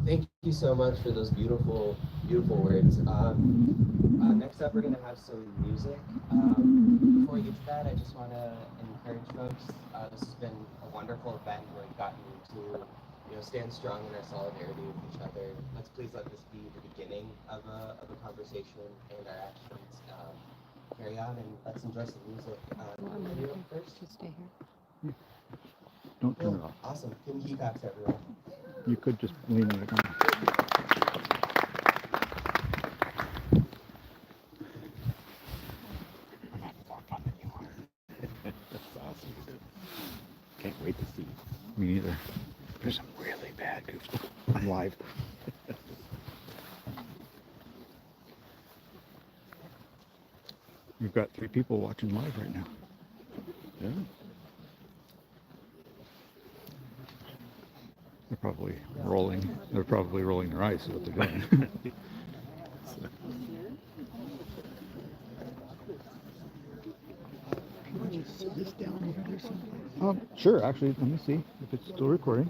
Thank you so much for those beautiful, beautiful words. Next up, we're going to have some music. Before we get to that, I just want to encourage folks. This has been a wonderful event where we've gotten to stand strong in our solidarity with each other. Let's please let this be the beginning of a conversation, and our actions carry on, and let's enjoy some music. First, Just stay here. Don't turn it off. Awesome. Give me feedback to everyone. You could just lean it on. I'm having more fun than you are. That's awesome, dude. Can't wait to see. Me neither. There's some really bad goofs. I'm live. We've got 3 people watching live right now. Yeah. They're probably rolling. They're probably rolling their eyes is what they're doing. Can we just sit this down over there someplace? Sure. Actually, let me see if it's still recording.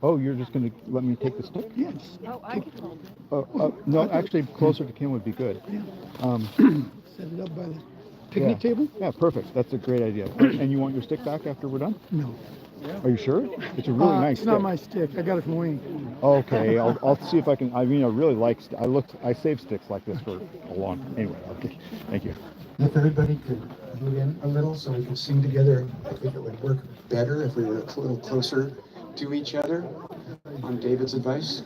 Oh, you're just going to let me take the stick? Yes. Oh, I can hold it. No, actually, closer to Kim would be good. Yeah. Set it up by the picnic table? Yeah, perfect. That's a great idea. And you want your stick back after we're done? No. Are you sure? It's a really nice It's not stick. my stick. I got it from Wayne. Okay, I'll see if I can. I mean, I really like. I saved sticks like this for a long. Anyway, okay. Thank you. If everybody could move in a little so we could sing together, I think it would work better if we were a little closer to each other on David's advice.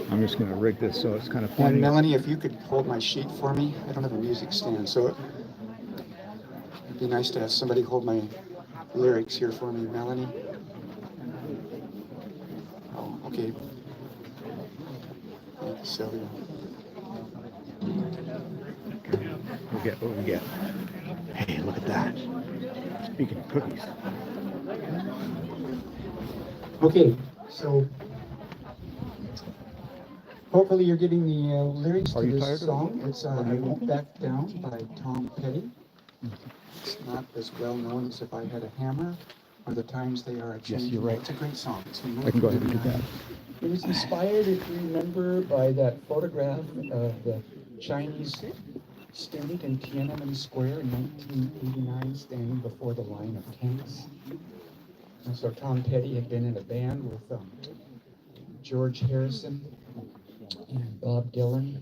I'm just going to rig this so it's kind of And funny. Melanie, if you could hold my sheet for me, I don't have a music stand, so it'd be nice to have somebody hold my lyrics here for me, Melanie. Oh, okay. Thank you, Sylvia. We'll get what we get. Hey, look at that. Speaking of cookies. Okay, so hopefully you're getting the lyrics Are to you this tired of song. it? It's I Won't Back Down by Tom Petty. It's not as well known as If I Had a Hammer or The Times They Are Yes, you're right. It's a great song. It's I can go ahead and do that. It was inspired, if you remember, by that photograph of the Chinese student in Tiananmen Square in 1989 standing before the line of tanks. And so Tom Petty had been in a band with George Harrison and Bob Dylan,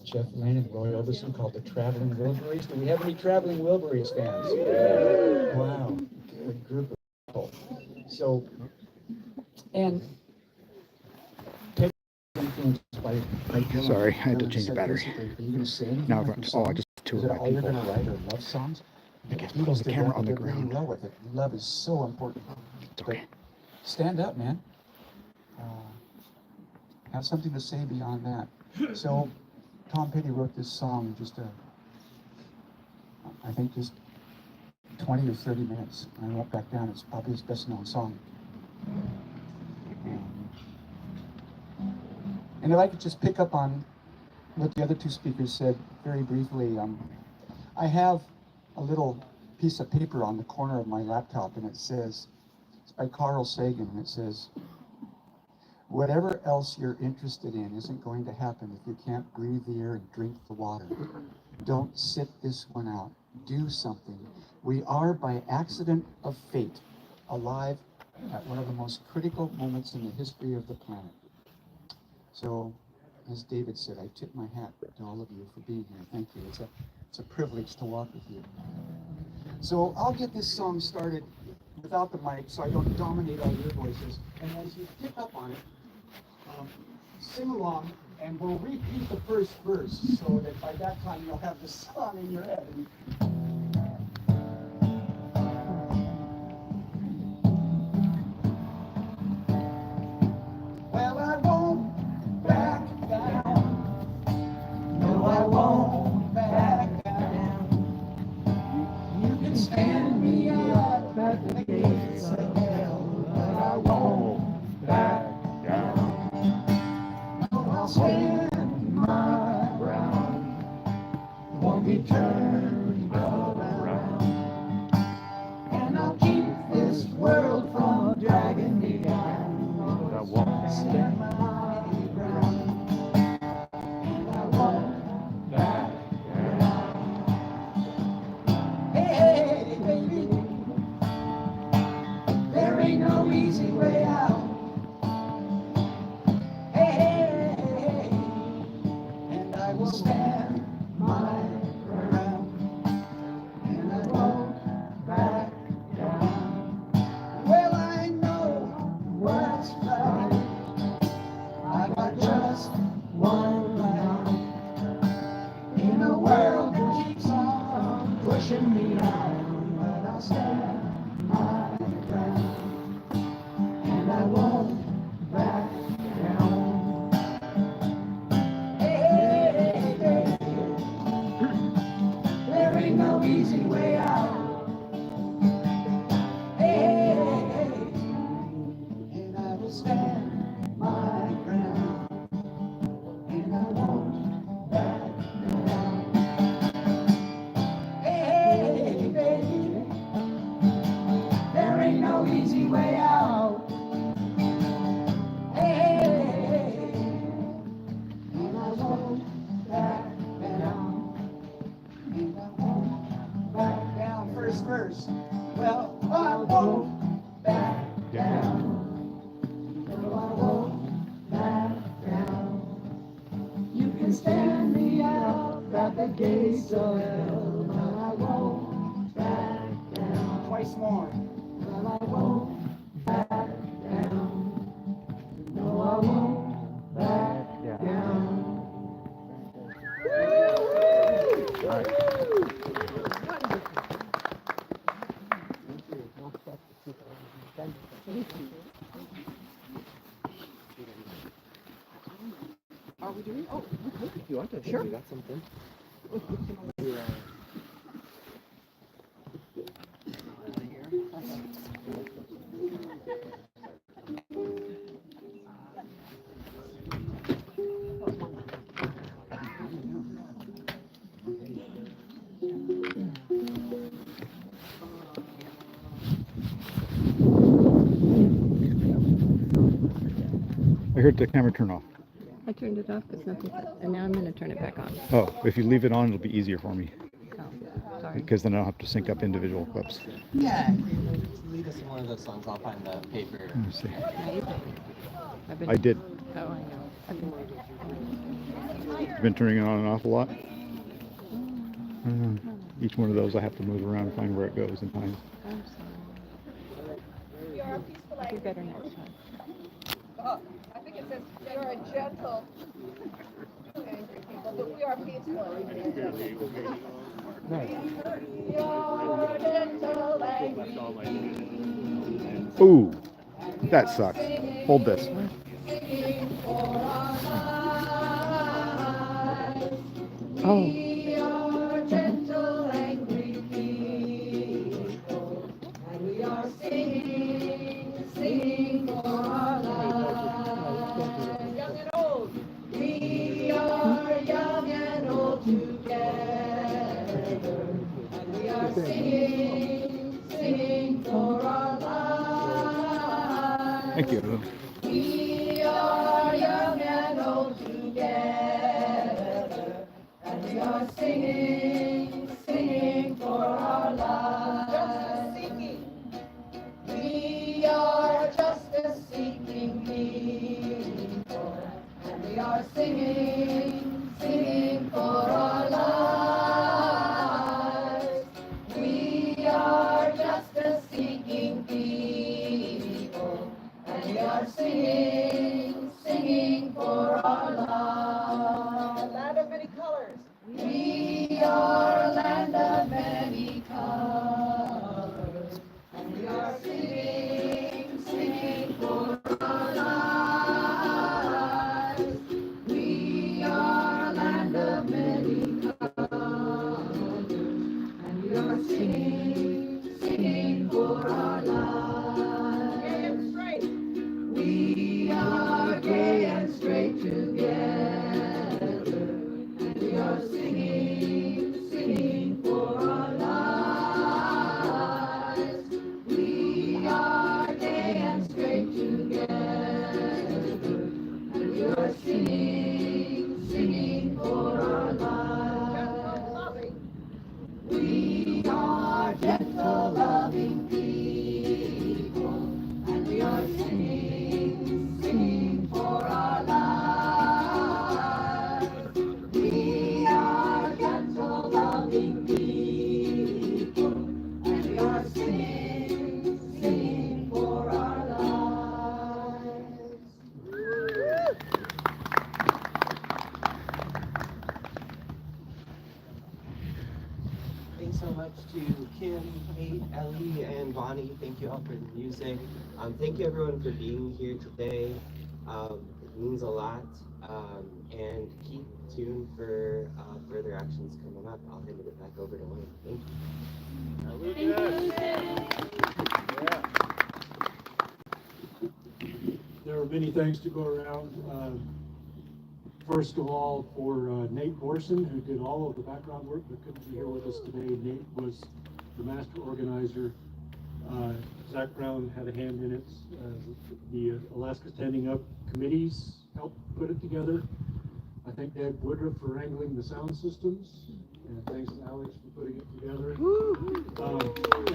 Jeff Lynne, and Roy Orbison, called the Traveling Wilburys. Do we have any Traveling Wilburys fans? Wow, good group of people. So, and Petty was influenced by Dylan. Sorry, I had to Dylan change the said, battery. basically, are you going to say anything Now, about your oh, I songs? just two Is of it my all you're people. going to write are love songs? I guess Beatles put the did camera that, on the did really ground. well with it. Love is so important. It's okay. But stand up, man. Have something to say beyond that. So, Tom Petty wrote this song in I think just 20 or 30 minutes. I Won't Back Down. It's probably his best known song. And if I could just pick up on what the other two speakers said very briefly. I have a little piece of paper on the corner of my laptop, and it says, it's by Carl Sagan, and it says, whatever else you're interested in isn't going to happen if you can't breathe the air and drink the water. Don't sit this one out. Do something. We are, by accident of fate, alive at one of the most critical moments in the history of the planet. So, as David said, I tip my hat to all of you for being here. Thank you. It's a privilege to walk with you. So I'll get this song started without the mic so I don't dominate all your voices. And as you pick up on it, sing along, and we'll repeat the first verse so that by that time you'll have the song in your head. Well, I won't back down. No, I won't back down. You can stand me up at the gates of hell, but I won't back down. No, I'll stand my ground. Won't be turned around. And I'll keep this world from dragging me down. But I won't stand my ground. And I won't back down. Hey, baby, there ain't no easy way out. Hey, and I will stand my ground. And I won't back down. Well, I know what's right. I got just one life in a world that keeps on pushing me down, but I'll stand my ground, and I won't back down. Hey, baby, there ain't no easy way out. Hey, and I will stand my ground, and I won't back down. Hey, baby, there ain't no easy way out. Hey, and I won't back down, and I won't back down. First verse. Well, I won't back down. No, I won't back down. You can stand me out at the gates of hell, but I won't back down. Twice more. Well, I won't back down. No, I won't back down. Are we doing? Oh, If you want to, Sure. you got something. I heard the camera turn off. I turned it off because nothing, and now I'm going to turn it back on. Oh, if you leave it on, it'll be easier for me, Oh, sorry. because then I don't have to sync up individual clips. Yeah, lead us in one of those songs. I'll find the paper. Let me see. No, you did. I've been, I did. Oh, I know. I've been, You've been turning it on and off a lot. Each one of those I have to move around and find where it goes in time. I'm sorry. I'll do better next time. Oh, I think it says we are a gentle, angry people, but we are peaceful. We are gentle, angry. Ooh, that sucks. Hold this. Oh. We are gentle, angry people, and we are singing for our lives. Young and old, we are young and old together, and we are Thank you. We are young and old together, and we are singing, singing for our lives. We are justice-seeking people, and we are singing, singing for our lives. We are justice-seeking people, and we are singing, singing for our lives. A land of many colors. We are a land of many colors, and we are singing, singing for our lives. We are a land of many colors, and we are singing, singing for our lives. Gay and straight. We are gay and straight together, and we are singing, singing for our lives. We are gay and straight together, and we are singing, singing for our lives. We are gentle, loving people, and we are singing, singing for our lives. We are gentle, loving people, and we are singing, singing for our lives. Thanks so much to Kim, Kate, Ellie, and Bonnie. Thank you all for the music. Thank you everyone for being here today. It means a lot. And keep tuned for further actions coming up. I'll hand it back over to Wayne. Thank you. There are many things to go around. First of all, for Nate Borson, who did all of the background work but couldn't be here with us today. Nate was the master organizer. Zach Brown had a hand in it. The Alaska Standing Up committees helped put it together. I thank Deb Woodruff for wrangling the sound systems, and thanks to Alex for putting it together. And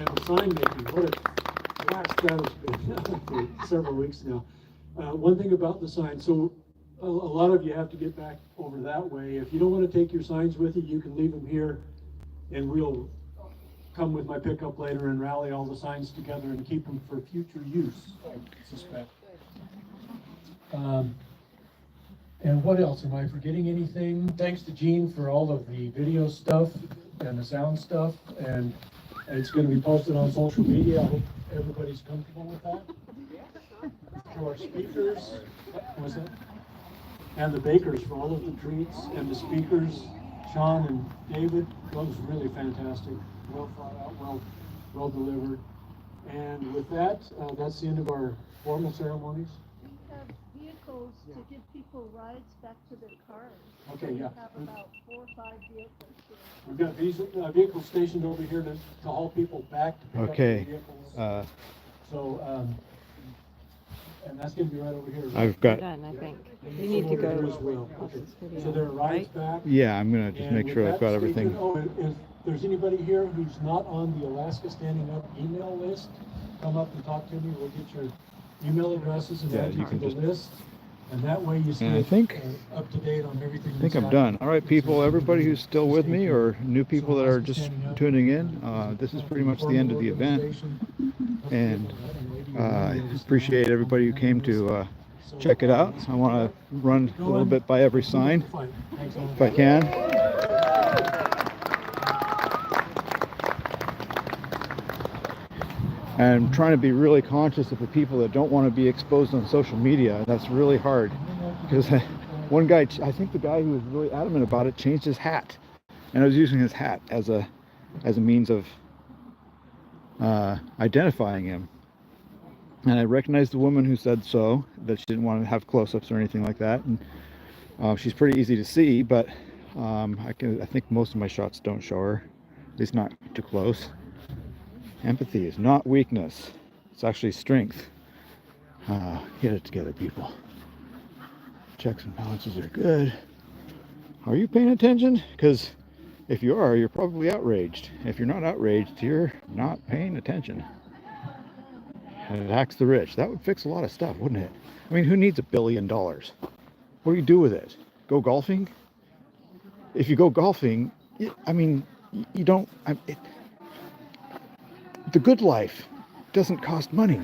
the sign making, what a blast that has been for several weeks now. One thing about the sign, so a lot of you have to get back over that way. If you don't want to take your signs with you, you can leave them here, and we'll come with my pickup later and rally all the signs together and keep them for future use, I suspect. And what else? Am I forgetting anything? Thanks to Gene for all of the video stuff and the sound stuff, and it's going to be posted on social media. I hope everybody's comfortable with that. To our speakers, what was that? And the bakers for all of the treats, and the speakers, Sean and David. That was really fantastic. Well thought out, well delivered. And with that, that's the end of our formal ceremonies. We have vehicles to give people rides back to their cars. Okay, yeah. We have about 4 or 5 vehicles here. We've got these vehicles stationed over here to haul people back to pick up their vehicles. And that's going to be right over here. Right? I've got. Done, I think. And You need to over here go. as well. Okay. Video, So there are rides back. Yeah, I'm gonna just And make with sure I've that got statement- everything. Oh, if there's anybody here who's not on the Alaska Standing Up email list, come up and talk to me. We'll get your email addresses and Yeah, add you you to can the just- list. And that way you And I stay think- up to date on everything. I think I'm done. All right, people, everybody who's still with me or new people that are just tuning in, this is pretty much the end of the event. And I appreciate everybody who came to check it out. I want to run a little bit by every sign if I can. And I'm trying to be really conscious of the people that don't want to be exposed on social media. That's really hard because one guy, I think the guy who was really adamant about it, changed his hat, and I was using his hat as a means of identifying him. And I recognized the woman who said so, that she didn't want to have close-ups or anything like that. And she's pretty easy to see, but I think most of my shots don't show her, at least not too close. Empathy is not weakness, it's actually strength. Get it together, people. Checks and balances are good. Are you paying attention? Because if you are, you're probably outraged. If you're not outraged, you're not paying attention. And it hacks the rich. That would fix a lot of stuff, wouldn't it? I mean, who needs $1 billion? What do you do with it? Go golfing? If you go golfing, I mean, you don't... the good life doesn't cost money.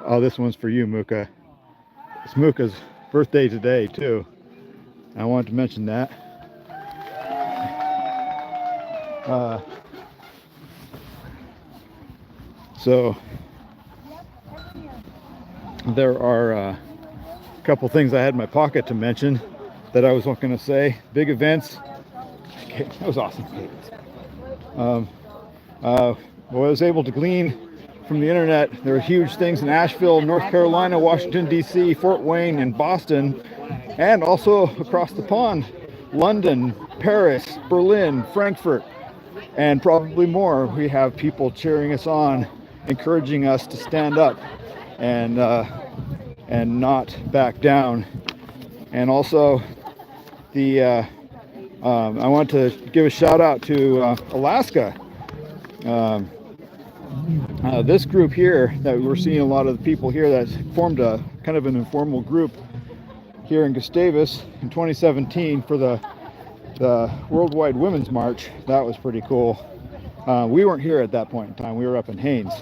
Oh, this one's for you, Muka. It's Muka's birthday today, too. I wanted to mention that. So, there are a couple things I had in my pocket to mention that I was going to say. Big events. Okay, that was awesome. What I was able to glean from the internet, there are huge things in Asheville, North Carolina, Washington, D.C., Fort Wayne, and Boston, and also across the pond, London, Paris, Berlin, Frankfurt, and probably more. We have people cheering us on, encouraging us to stand up and not back down. And also, I want to give a shout out to Alaska. This group here, that we're seeing a lot of the people here that formed a kind of an informal group here in Gustavus in 2017 for the Worldwide Women's March. That was pretty cool. We weren't here at that point in time. We were up in Haines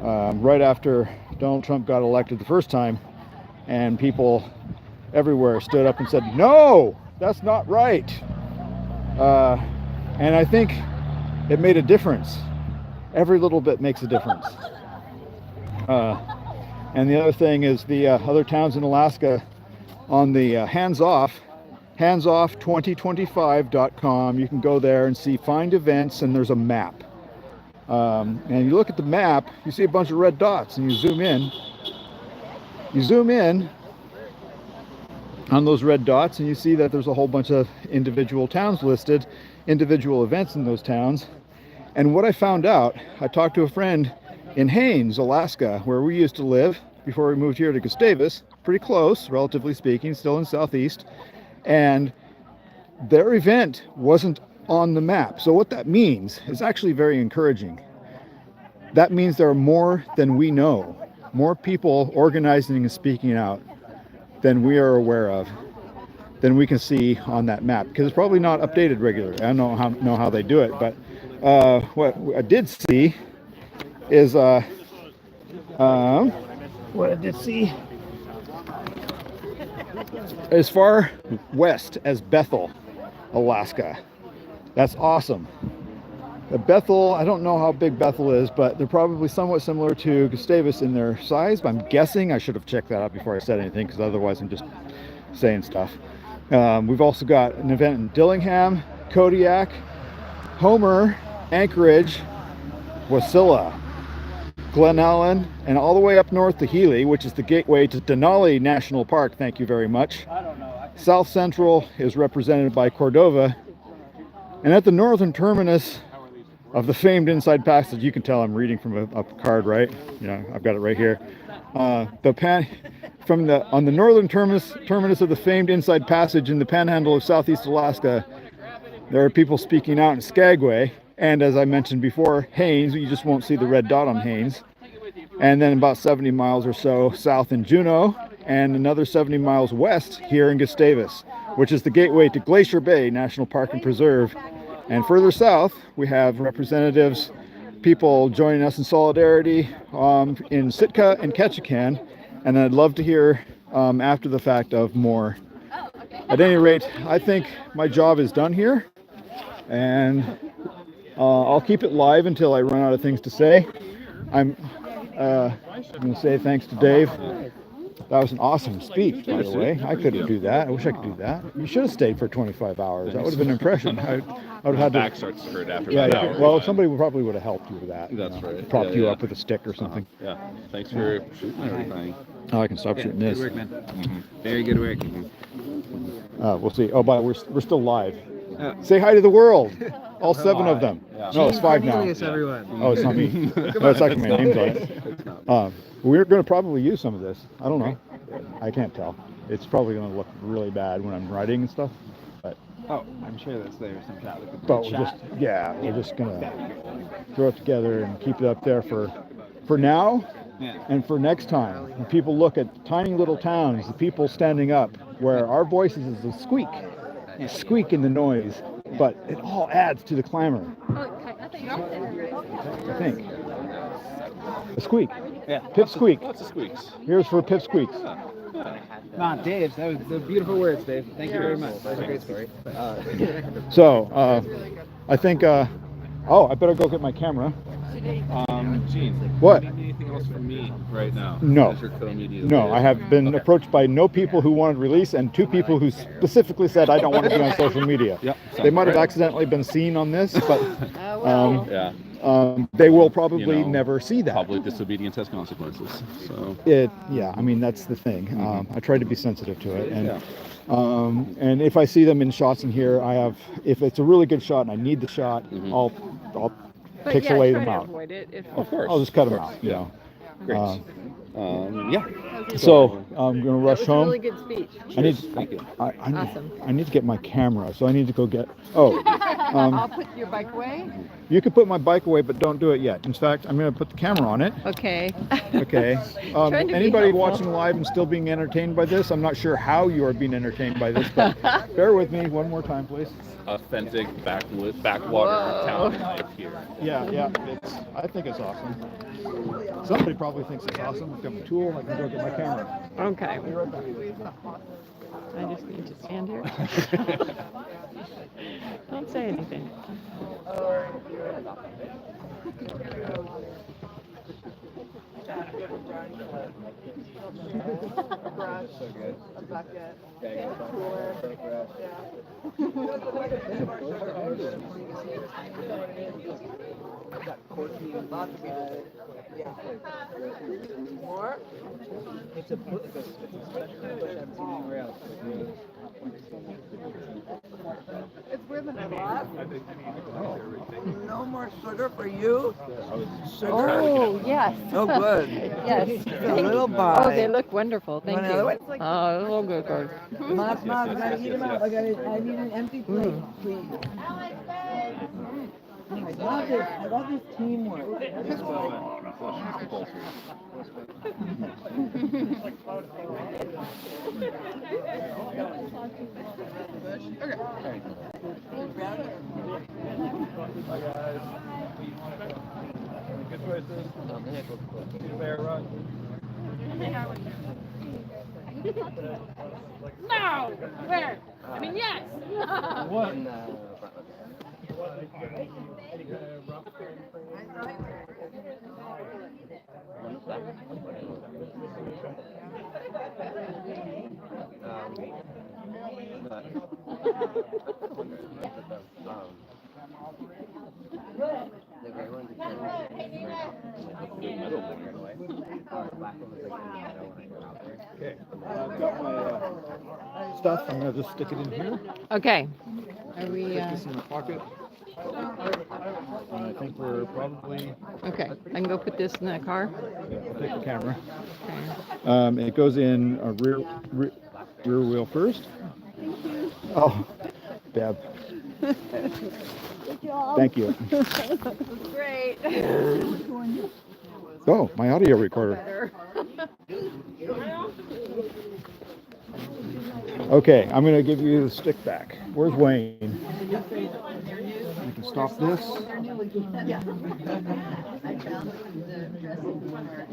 right after Donald Trump got elected the first time, and people everywhere stood up and said, "No, that's not right." And I think it made a difference. Every little bit makes a difference. And the other thing is the other towns in Alaska on the handsoff2025.com. You can go there and see find events, and there's a map. And you look at the map, you see a bunch of red dots, and you zoom in. You zoom in on those red dots, and you see that there's a whole bunch of individual towns listed, individual events in those towns. And what I found out, I talked to a friend in Haines, Alaska, where we used to live before we moved here to Gustavus, pretty close, relatively speaking, still in Southeast, and their event wasn't on the map. So what that means is actually very encouraging. That means there are more than we know, more people organizing and speaking out than we are aware of, than we can see on that map, because it's probably not updated regularly. I don't know how they do it, but what I did see is what I did see as far west as Bethel, Alaska. That's awesome. Bethel, I don't know how big Bethel is, but they're probably somewhat similar to Gustavus in their size. But I'm guessing, I should have checked that out before I said anything, because otherwise I'm just saying stuff. We've also got an event in Dillingham, Kodiak, Homer, Anchorage, Wasilla, Glen Allen, and all the way up north to Healy, which is the gateway to Denali National Park. Thank you very much. South Central is represented by Cordova. And at the northern terminus of the famed Inside Passage, you can tell I'm reading from a card, right? You know, I've got it right here. On the northern terminus of the famed Inside Passage in the Panhandle of Southeast Alaska, there are people speaking out in Skagway, and as I mentioned before, Haines. You just won't see the red dot on Haines. And then about 70 miles or so south in Juneau, and another 70 miles west here in Gustavus, which is the gateway to Glacier Bay National Park and Preserve. And further south, we have representatives, people joining us in solidarity in Sitka and Ketchikan, and I'd love to hear after the fact of more. At any rate, I think my job is done here, and I'll keep it live until I run out of things to say. I'm going to say thanks to Dave. That was an awesome speech, by the way. I couldn't do that. I wish I could do that. You should have stayed for 25 hours. That would have been an impression. I would have had to... back starts to hurt after about an hour. Well, somebody probably would have helped you with that. That's right. Propped you up with a stick or something. Yeah. Thanks for shooting everything. Oh, I can stop shooting this. Good work, man. Very good work. We'll see. Oh, but we're still live. Say hi to the world. All 7 of them. Yeah. No, it's 5 now. Cornelius, everyone. Oh, it's not me. No, it's actually my name's on it. We're going to probably use some of this. I don't know. I can't tell. It's probably going to look really bad when I'm writing and stuff. But Oh, I'm sure that's there. Some chat. Like but we're just going to throw it together and keep it up there for now and for next time. When people look at tiny little towns, the people standing up, where our voices is a squeak in the noise, but it all adds to the clamor. I think. A squeak. Yeah. Pip squeak. Lots of squeaks. Here's for Pip squeaks. Dave, that was the beautiful words, Dave. Thank you very much. That was a great story. So, I think, I better go get my camera. Gene. What? Do you need anything else from me right now? No. As your co-media No, leader? I have been approached by no people who wanted release and 2 people who specifically said I don't want to be on social media. Yep. They might have accidentally been seen on this, but Yeah. they will probably never see that. Public disobedience has consequences. So. I mean, that's the thing. I try to be sensitive to it, and if I see them in shots in here, if it's a really good shot and I need the shot, I'll pixelate them out. Avoid it if Of course. I'll just cut them out. You know. Great. Yeah. So I'm gonna rush That was a home. really good speech. Thank you. I need to get my camera, so I need to go get. Oh, I'll put your bike away. you can put my bike away, but don't do it yet. In fact, I'm gonna put the camera on it. Okay. Okay. Trying to be Anybody helpful. watching live and still being entertained by this? I'm not sure how you are being entertained by this, but bear with me one more time, please. Authentic backwater town life here. Yeah. I think it's awesome. Somebody probably thinks it's awesome. I've got my tool. I can go get my camera. Okay. I just need to stand here. Don't say anything. So good. A bucket. Yeah, Cooler. More? It's a special push I haven't seen anywhere else. It's women a lot. No more sugar for you? Sugar? Oh, yes. Oh, good. Yes. A little bite. Oh, they look wonderful. Thank Want you. another one? Oh, a little good. Mom, I gotta eat them up. I need an empty plate, please. I love this teamwork. Bye guys. Good choices. Fair run. No! Where? I mean, yes! What? The gray one's metal away. Black one was like in the meadow when I got out there. Okay. I've got my stuff. I'm gonna just stick it in here. Okay. Are we, Stick this in the pocket. And I think we're probably. okay. I can go put this in the car? Yeah, I'll take the camera. Okay. It goes in a rear wheel first. Oh, Deb. Thank you. Great. Oh, my audio recorder. Okay, I'm gonna give you the stick back. Where's Wayne? I can stop this. Yeah. I found the dressing corner.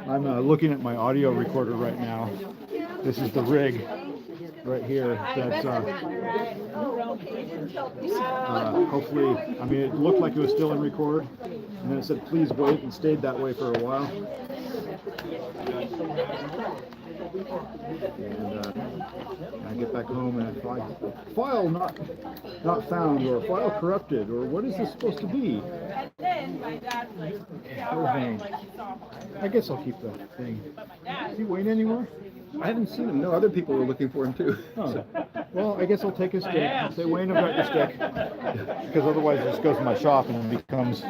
I'm looking at my audio recorder right now. This is the rig right here. That's hopefully, I mean, it looked like it was still in record, and then it said please wait, and stayed that way for a while. And I get back home and it's like, file not found, or file corrupted, or what is this supposed to be? Poor Wayne. I guess I'll keep that thing. Is he Wayne anymore? I haven't seen him. No, other people were looking for him too. Oh. Well, I guess I'll take his stick. I'll say, Wayne, I've got your stick. Because otherwise it just goes to my shop and it becomes,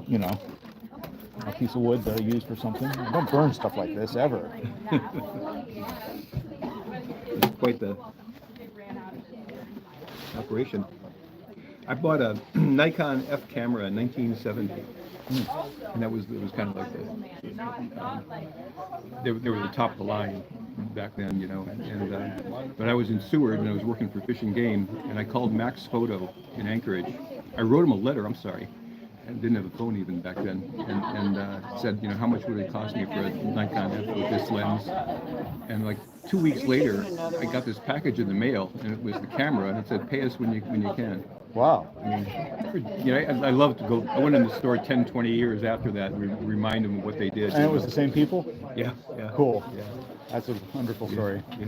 you know, a piece of wood that I use for something. I don't burn stuff like this ever. It's quite the operation. I bought a Nikon F camera in 1970, and it was kind of like they were the top of the line back then, you know. But I was in Seward and I was working for Fish and Game, and I called Max Photo in Anchorage. I wrote him a letter. I'm sorry. I didn't have a phone even back then, and said, you know, how much would it cost me for a Nikon F with this lens? And like 2 weeks later, I got this package in the mail, and it was the camera, and it said, "Pay us when you can." Wow. I mean, you know, I love to go. I went in the store 10, 20 years after that, and remind them of what they did. And it was the same people? Yeah. Cool. Yeah. That's a wonderful story. Yeah.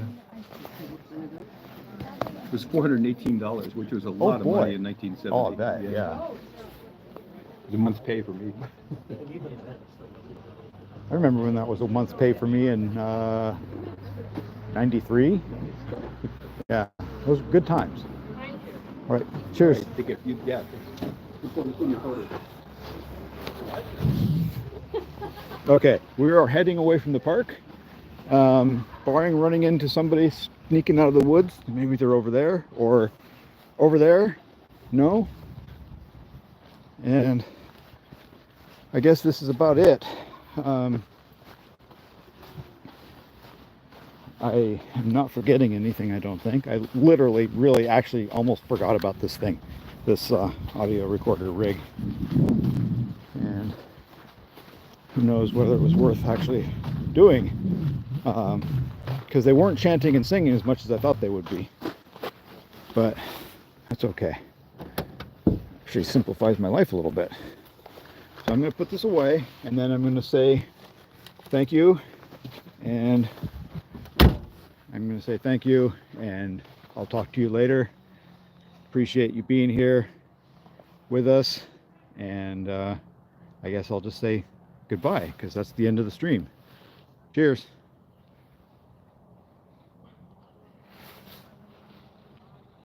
It was $418, which was a lot of money in 1970. Oh, I bet, yeah. It was a month's pay for me. I remember when that was a month's pay for me in 93. Yeah, those were good times. All right, cheers. Yeah. Okay, we are heading away from the park. Barring running into somebody sneaking out of the woods. Maybe they're over there or over there. No. And I guess this is about it. I am not forgetting anything, I don't think. I literally, really, actually almost forgot about this thing, this audio recorder rig. And who knows whether it was worth actually doing, because they weren't chanting and singing as much as I thought they would be. But that's okay. Actually simplifies my life a little bit. So I'm going to put this away, and then I'm going to say thank you, and I'm going to say thank you, and I'll talk to you later. Appreciate you being here with us, and I guess I'll just say goodbye, because that's the end of the stream. Cheers.